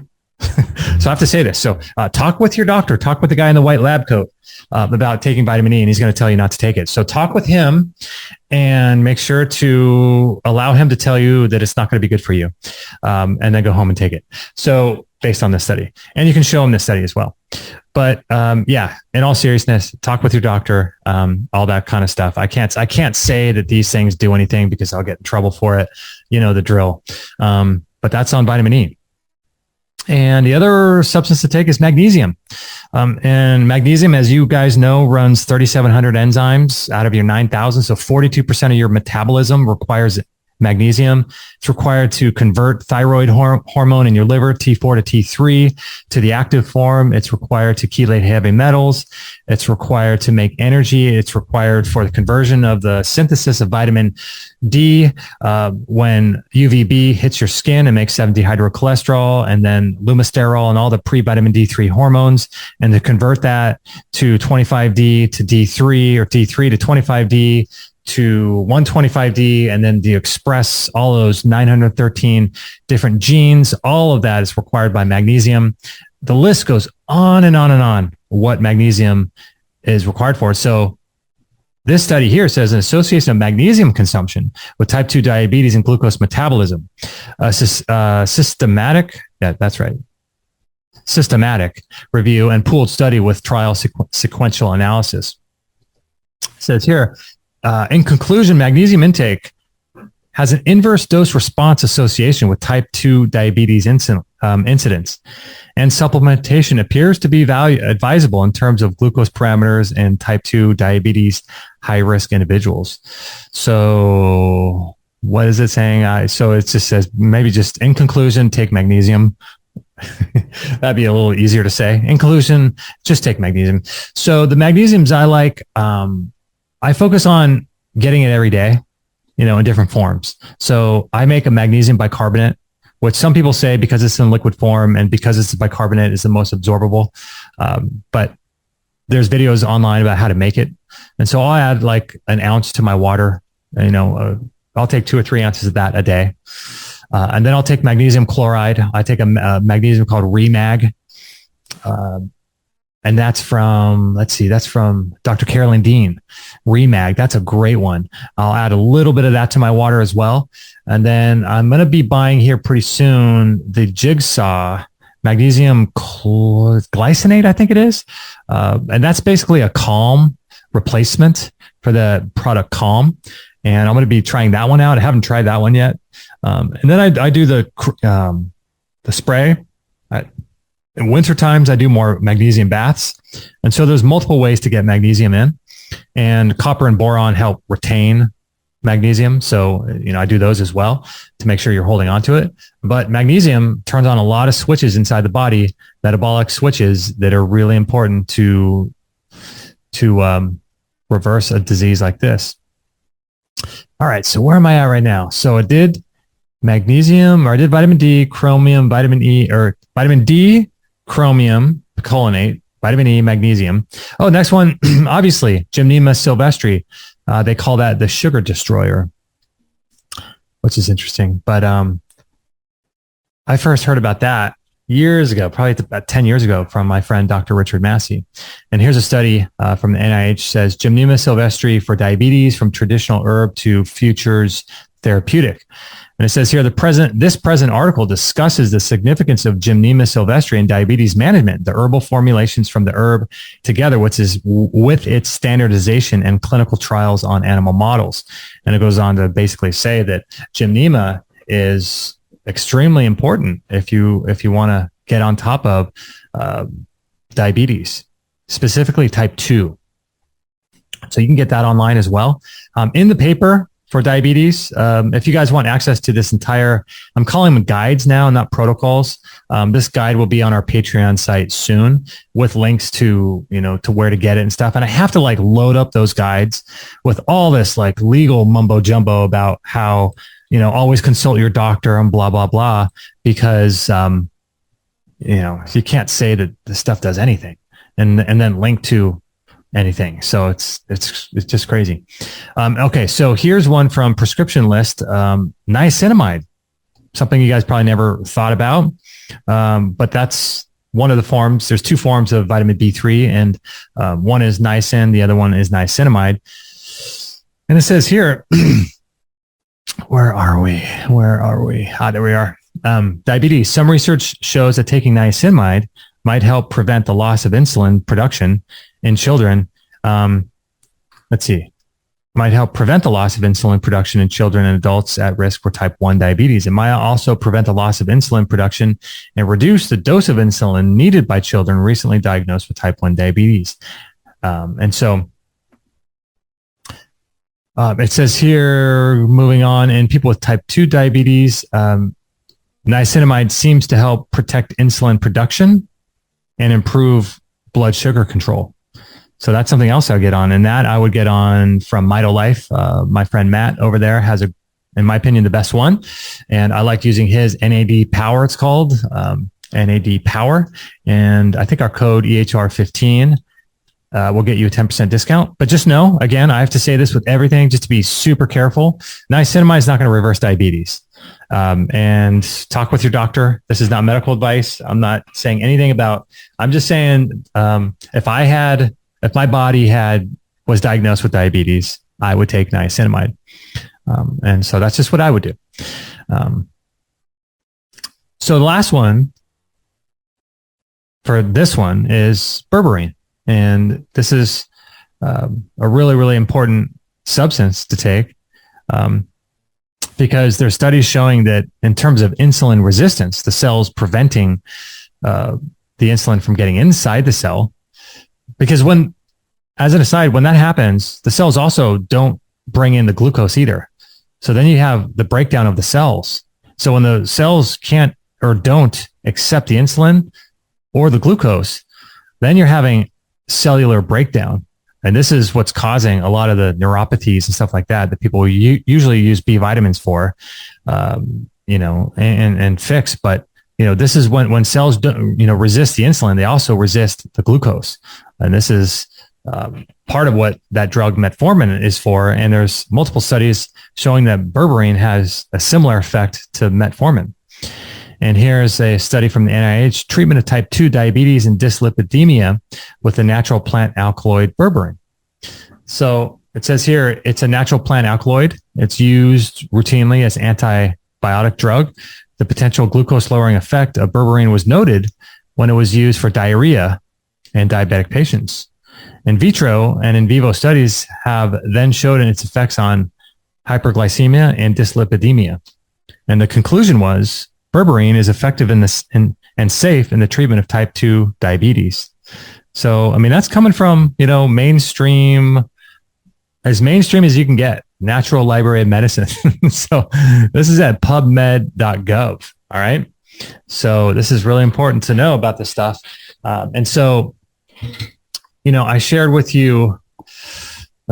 So I have to say this. So talk with your doctor, talk with the guy in the white lab coat about taking vitamin E, and he's going to tell you not to take it. So talk with him and make sure to allow him to tell you that it's not going to be good for you, and then go home and take it. So based on this study, and you can show him this study as well. But yeah, in all seriousness, talk with your doctor, all that kind of stuff. I can't say that these things do anything because I'll get in trouble for it. You know the drill. But that's on vitamin E. And the other substance to take is magnesium. And magnesium, as you guys know, runs 3,700 enzymes out of your 9,000. So 42% of your metabolism requires magnesium. It's required to convert thyroid hormone in your liver, T4 to T3, to the active form. It's required to chelate heavy metals. It's required to make energy. It's required for the conversion of the synthesis of vitamin D when UVB hits your skin and makes 7-dehydrocholesterol, and then lumisterol and all the pre-vitamin D3 hormones, and to convert that to 25D to D3 or D3 to 25D to 125D, and then to express all those 913 different genes. All of that is required by magnesium. The list goes on and on and on what magnesium is required for. So this study here says an association of magnesium consumption with type 2 diabetes and glucose metabolism. Systematic review and pooled study with trial sequential analysis. It says here, in conclusion, magnesium intake has an inverse dose response association with type 2 diabetes incidence, and supplementation appears to be advisable in terms of glucose parameters in type 2 diabetes high risk individuals. So what is it saying? So it just says maybe just in conclusion, take magnesium. That'd be a little easier to say. In conclusion, just take magnesium. So the magnesiums I like, I focus on getting it every day, in different forms. So I make a magnesium bicarbonate, which some people say because it's in liquid form and because it's bicarbonate is the most absorbable. But there's videos online about how to make it. And so I'll add like an ounce to my water. I'll take 2 or 3 ounces of that a day. And then I'll take magnesium chloride. I take a magnesium called Remag. And that's from Dr. Carolyn Dean, Remag. That's a great one. I'll add a little bit of that to my water as well. And then I'm going to be buying here pretty soon the Jigsaw magnesium glycinate, I think it is. And that's basically a Calm replacement for the product Calm. And I'm going to be trying that one out. I haven't tried that one yet. And then I do the spray. In winter times, I do more magnesium baths. And so there's multiple ways to get magnesium in, and copper and boron help retain magnesium. So, I do those as well to make sure you're holding on to it. But magnesium turns on a lot of switches inside the body, metabolic switches that are really important to reverse a disease like this. All right. So where am I at right now? So I did magnesium, or I did vitamin D, chromium, vitamin E, or vitamin D, chromium, picolinate, vitamin E, magnesium. Oh, next one, obviously, Gymnema sylvestri. They call that the sugar destroyer, which is interesting. But I first heard about that years ago, probably about 10 years ago, from my friend, Dr. Richard Massey. And here's a study from the NIH says Gymnema sylvestri for diabetes from traditional herb to futures therapeutic. And it says here, this present article discusses the significance of Gymnema sylvestri in diabetes management, the herbal formulations from the herb together with its standardization and clinical trials on animal models. And it goes on to basically say that Gymnema is extremely important if you want to get on top of diabetes, specifically type 2. So you can get that online as well. In the paper for diabetes, if you guys want access to this entire, I'm calling them guides now, not protocols. This guide will be on our Patreon site soon with links to where to get it and stuff. And I have to load up those guides with all this legal mumbo jumbo about how, always consult your doctor and blah, blah, blah, because, you can't say that the stuff does anything and then link to anything. So it's just crazy. Okay. So here's one from Prescription List, niacinamide. something you guys probably never thought about. But that's one of the forms. There's two forms of vitamin B3, and one is niacin, the other one is niacinamide. And it says here, where are we? There we are. Diabetes. Some research shows that taking niacinamide might help prevent the loss of insulin production in children. Might help prevent the loss of insulin production in children and adults at risk for type 1 diabetes. It might also prevent the loss of insulin production and reduce the dose of insulin needed by children recently diagnosed with type 1 diabetes. It says here, moving on, in people with type 2 diabetes, niacinamide seems to help protect insulin production and improve blood sugar control. So that's something else I'll get on. And that I would get on from MitoLife. My friend Matt over there has, in my opinion, the best one. And I like using his NAD Power, it's called, NAD Power. And I think our code EHR15 will get you a 10% discount. But just know, again, I have to say this with everything, just to be super careful. Niacinamide is not going to reverse diabetes. And talk with your doctor. This is not medical advice. I'm not saying anything about, I'm just saying, if my body was diagnosed with diabetes, I would take niacinamide. And so that's just what I would do. So the last one for this one is berberine. And this is a really, really important substance to take because there are studies showing that in terms of insulin resistance, the cells preventing the insulin from getting inside the cell. Because as an aside, when that happens, the cells also don't bring in the glucose either. So then you have the breakdown of the cells. So when the cells can't or don't accept the insulin or the glucose, then you're having cellular breakdown. And this is what's causing a lot of the neuropathies and stuff like that people usually use B vitamins for, and fix. But, this is when cells don't, resist the insulin, they also resist the glucose. And this is part of what that drug metformin is for. And there's multiple studies showing that berberine has a similar effect to metformin. And here's a study from the NIH, treatment of type 2 diabetes and dyslipidemia with the natural plant alkaloid berberine. So it says here, it's a natural plant alkaloid. It's used routinely as antibiotic drug. The potential glucose lowering effect of berberine was noted when it was used for diarrhea in diabetic patients. In vitro and in vivo studies have then showed its effects on hyperglycemia and dyslipidemia. And the conclusion was berberine is effective and safe in the treatment of type 2 diabetes. So, I mean, that's coming from, mainstream as you can get, Natural Library of Medicine. So this is at pubmed.gov. All right. So this is really important to know about this stuff. And so, I shared with you,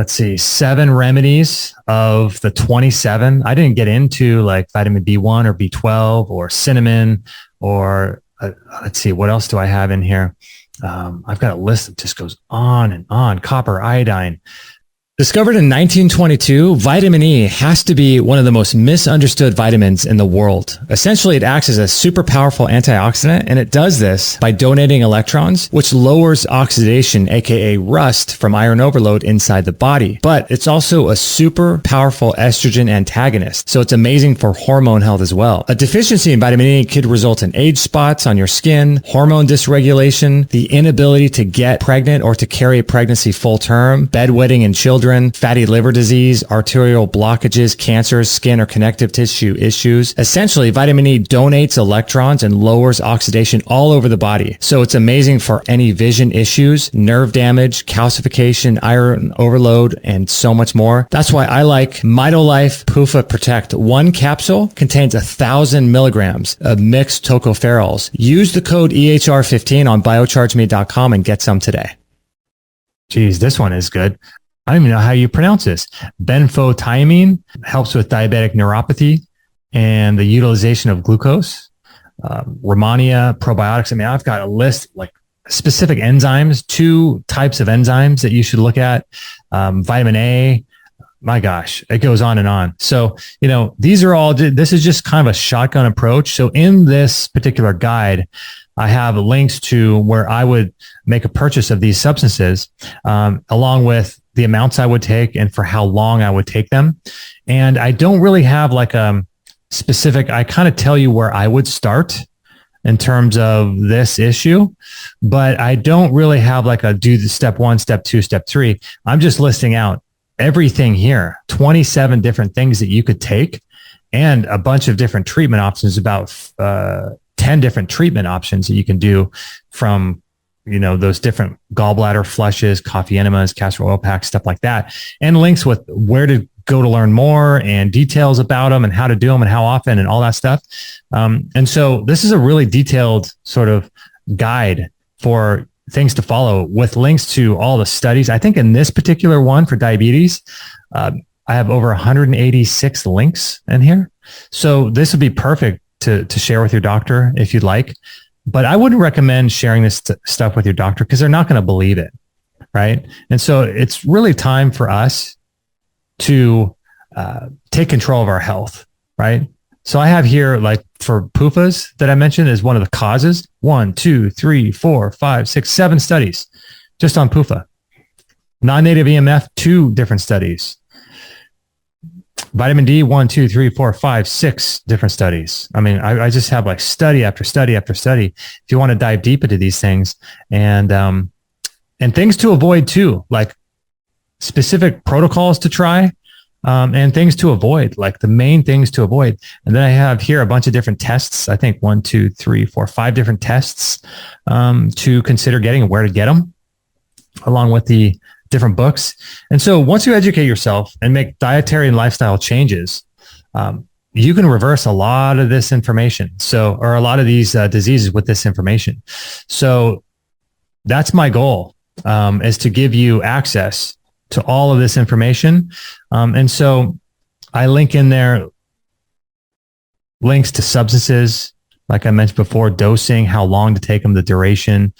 7 remedies of the 27. I didn't get into like vitamin B1 or B12 or cinnamon or what else do I have in here? I've got a list that just goes on and on. Copper, iodine. Discovered in 1922, vitamin E has to be one of the most misunderstood vitamins in the world. Essentially, it acts as a super powerful antioxidant, and it does this by donating electrons, which lowers oxidation, aka rust, from iron overload inside the body. But it's also a super powerful estrogen antagonist, so it's amazing for hormone health as well. A deficiency in vitamin E could result in age spots on your skin, hormone dysregulation, the inability to get pregnant or to carry a pregnancy full term, bedwetting in children, fatty liver disease, arterial blockages, cancers, skin or connective tissue issues. Essentially, vitamin E donates electrons and lowers oxidation all over the body. So it's amazing for any vision issues, nerve damage, calcification, iron overload, and so much more. That's why I like MitoLife PUFA Protect. One capsule contains 1,000 milligrams of mixed tocopherols. Use the code EHR15 on biochargeme.com and get some today. Geez, this one is good. I don't even know how you pronounce this. Benfotiamine helps with diabetic neuropathy and the utilization of glucose. Rehmannia probiotics. I mean, I've got a list like specific enzymes, 2 types of enzymes that you should look at. Vitamin A, my gosh, it goes on and on. So, these are all, this is just kind of a shotgun approach. So in this particular guide, I have links to where I would make a purchase of these substances, along with the amounts I would take and for how long I would take them. And I don't really have like a specific, I kind of tell you where I would start in terms of this issue, but I don't really have like a do the step 1, step 2, step 3. I'm just listing out everything here, 27 different things that you could take and a bunch of different treatment options, about 10 different treatment options that you can do from, those different gallbladder flushes, coffee enemas, castor oil packs, stuff like that, and links with where to go to learn more and details about them and how to do them and how often and all that stuff. And so this is a really detailed sort of guide for things to follow with links to all the studies. I think in this particular one for diabetes, I have over 186 links in here. So this would be perfect to share with your doctor if you'd like. But I wouldn't recommend sharing this stuff with your doctor because they're not going to believe it, right? And so it's really time for us to take control of our health, right? So I have here, like for PUFAs that I mentioned is one of the causes, 1, 2, 3, 4, 5, 6, 7 studies just on PUFA. Non-native EMF, 2 different studies. Vitamin D, 1, 2, 3, 4, 5, 6 different studies. I mean, I just have like study after study after study. If you want to dive deep into these things and things to avoid too, like specific protocols to try, and things to avoid, like the main things to avoid. And then I have here a bunch of different tests. I think 1, 2, 3, 4, 5 different tests to consider getting and where to get them, along with the different books. And so once you educate yourself and make dietary and lifestyle changes, you can reverse a lot of this information. So, or a lot of these diseases with this information. So that's my goal, is to give you access to all of this information. And so I link in there links to substances, like I mentioned before, dosing, how long to take them, the duration,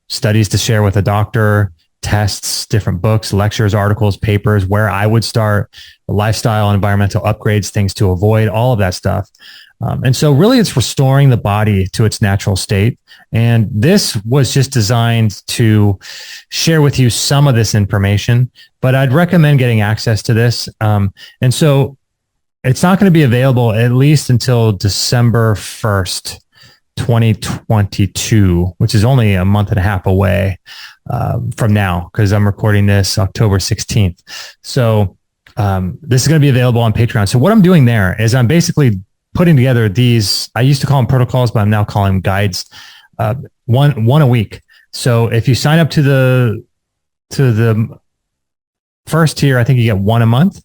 studies to share with a doctor, tests, different books, lectures, articles, papers, where I would start, lifestyle and environmental upgrades, things to avoid, all of that stuff. And so really it's restoring the body to its natural state. And this was just designed to share with you some of this information, but I'd recommend getting access to this. And so it's not going to be available at least until December 1st, 2022, which is only a month and a half away from now, because I'm recording this October 16th. So this is going to be available on Patreon. So what I'm doing there is I'm basically putting together these, I used to call them protocols, but I'm now calling them guides, one a week. So if you sign up to the first tier, I think you get 1 a month.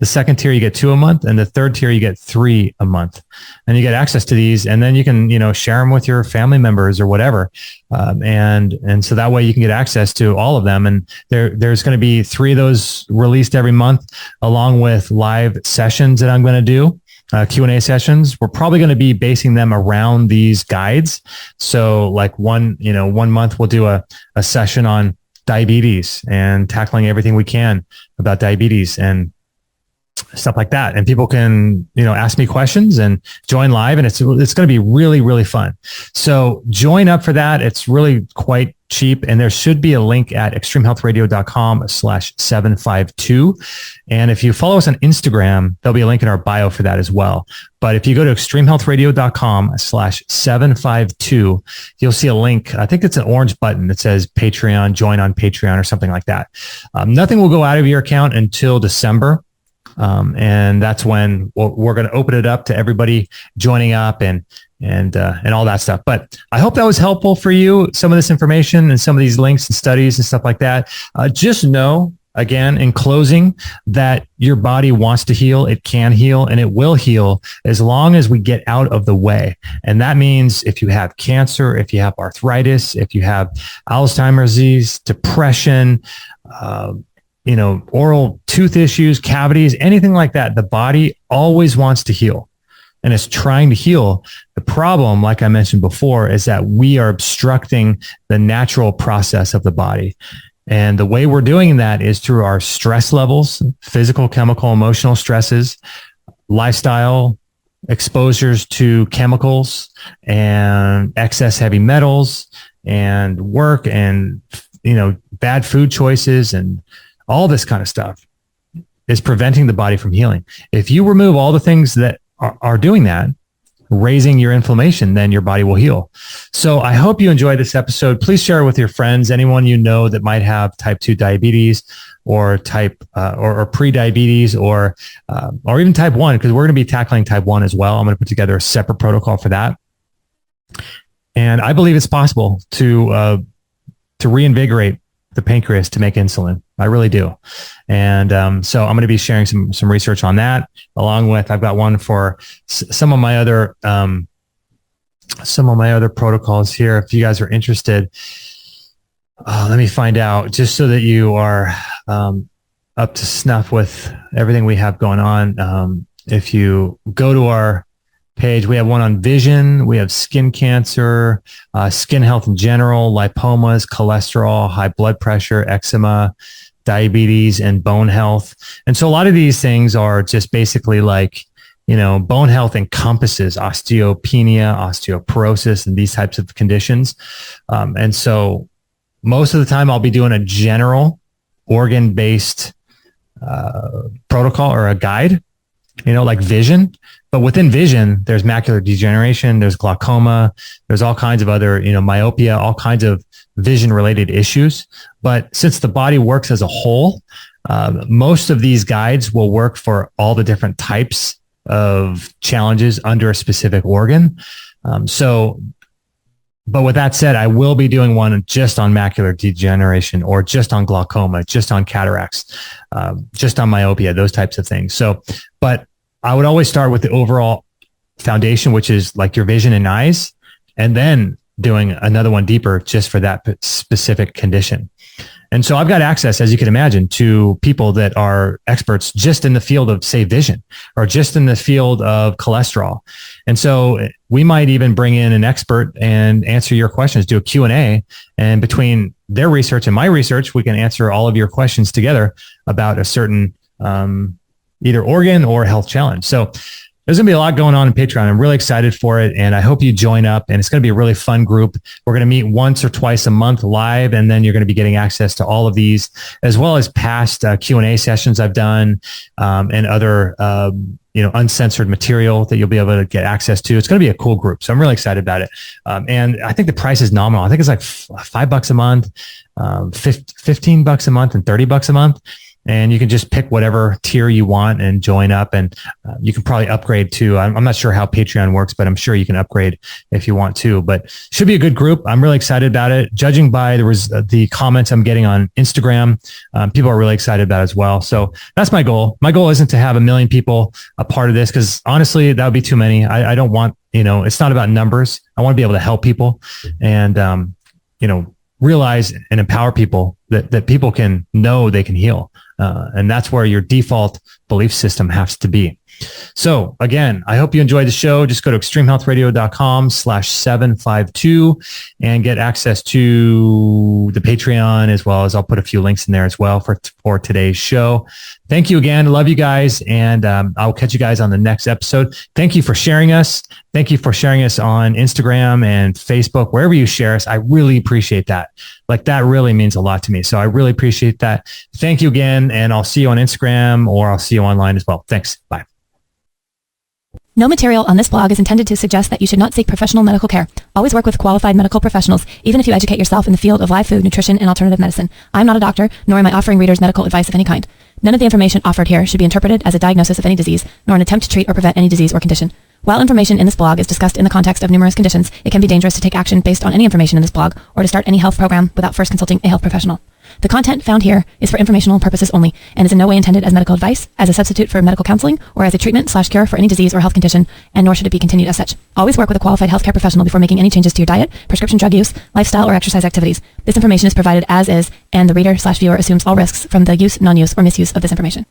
The second tier, you get 2 a month. And the third tier, you get 3 a month. And you get access to these. And then you can, share them with your family members or whatever. And so that way you can get access to all of them. And there's going to be 3 of those released every month, along with live sessions that I'm going to do. Q&A sessions. We're probably going to be basing them around these guides. So like one month we'll do a session on diabetes and tackling everything we can about diabetes and stuff like that. And people can, ask me questions and join live, and it's going to be really, really fun. So join up for that. It's really quite cheap. And there should be a link at extremehealthradio.com/752. And if you follow us on Instagram, there'll be a link in our bio for that as well. But if you go to extremehealthradio.com/752, you'll see a link. I think it's an orange button that says Patreon, join on Patreon or something like that. Nothing will go out of your account until December. And that's when we're going to open it up to everybody joining up and all that stuff. But I hope that was helpful for you, some of this information and some of these links and studies and stuff like that. Just know, again, in closing, that your body wants to heal. It can heal, and it will heal as long as we get out of the way. And that means if you have cancer, if you have arthritis, if you have Alzheimer's disease, depression, oral tooth issues, cavities, anything like that, the body always wants to heal. And it's trying to heal. The problem, like I mentioned before, is that we are obstructing the natural process of the body. And the way we're doing that is through our stress levels, physical, chemical, emotional stresses, lifestyle, exposures to chemicals and excess heavy metals and work and, bad food choices and all this kind of stuff is preventing the body from healing. If you remove all the things that are doing that, raising your inflammation, then your body will heal. So I hope you enjoyed this episode. Please share it with your friends, anyone you know that might have type 2 diabetes or or pre-diabetes or even type 1, because we're going to be tackling type 1 as well. I'm going to put together a separate protocol for that. And I believe it's possible to reinvigorate the pancreas to make insulin. I really do. And so I'm going to be sharing some research on that, along with, I've got one for some of my other protocols here. If you guys are interested, let me find out, just so that you are up to snuff with everything we have going on. If you go to our page, we have one on vision, we have skin cancer, skin health in general, lipomas, cholesterol, high blood pressure, eczema, diabetes, and bone health. And so a lot of these things are just basically like, bone health encompasses osteopenia, osteoporosis, and these types of conditions. And so most of the time I'll be doing a general organ-based protocol or a guide, like vision. But within vision, there's macular degeneration, there's glaucoma, there's all kinds of other, myopia, all kinds of vision related issues. But since the body works as a whole, most of these guides will work for all the different types of challenges under a specific organ. But with that said, I will be doing one just on macular degeneration, or just on glaucoma, just on cataracts, just on myopia, those types of things. So, but I would always start with the overall foundation, which is like your vision and eyes, and then doing another one deeper just for that specific condition. And so I've got access, as you can imagine, to people that are experts just in the field of, say, vision, or just in the field of cholesterol. And so we might even bring in an expert and answer your questions, do a Q&A. And between their research and my research, we can answer all of your questions together about a certain either organ or health challenge. So there's going to be a lot going on in Patreon. I'm really excited for it, and I hope you join up. And it's going to be a really fun group. We're going to meet once or twice a month live, and then you're going to be getting access to all of these, as well as past Q&A sessions I've done, and other uncensored material that you'll be able to get access to. It's going to be a cool group, so I'm really excited about it. And I think the price is nominal. I think it's like $5 a month, $15 a month, and $30 a month. And you can just pick whatever tier you want and join up. And you can probably upgrade too. I'm not sure how Patreon works, but I'm sure you can upgrade if you want to. But should be a good group. I'm really excited about it. Judging by the comments I'm getting on Instagram, people are really excited about it as well. So that's my goal. My goal isn't to have 1 million people a part of this, because honestly, that would be too many. I don't want, it's not about numbers. I want to be able to help people and, realize and empower people that people can know they can heal. And that's where your default belief system has to be. So again, I hope you enjoyed the show. Just go to extremehealthradio.com/752 and get access to the Patreon, as well as I'll put a few links in there as well for today's show. Thank you again. Love you guys. And I'll catch you guys on the next episode. Thank you for sharing us. Thank you for sharing us on Instagram and Facebook, wherever you share us. I really appreciate that. Like, that really means a lot to me. So I really appreciate that. Thank you again. And I'll see you on Instagram, or I'll see you online as well. Thanks. Bye. No material on this blog is intended to suggest that you should not seek professional medical care. Always work with qualified medical professionals, even if you educate yourself in the field of live food, nutrition, and alternative medicine. I'm not a doctor, nor am I offering readers medical advice of any kind. None of the information offered here should be interpreted as a diagnosis of any disease, nor an attempt to treat or prevent any disease or condition. While information in this blog is discussed in the context of numerous conditions, it can be dangerous to take action based on any information in this blog, or to start any health program without first consulting a health professional. The content found here is for informational purposes only, and is in no way intended as medical advice, as a substitute for medical counseling, or as a treatment/cure for any disease or health condition, and nor should it be continued as such. Always work with a qualified healthcare professional before making any changes to your diet, prescription drug use, lifestyle, or exercise activities. This information is provided as is, and the reader/viewer assumes all risks from the use, non-use, or misuse of this information.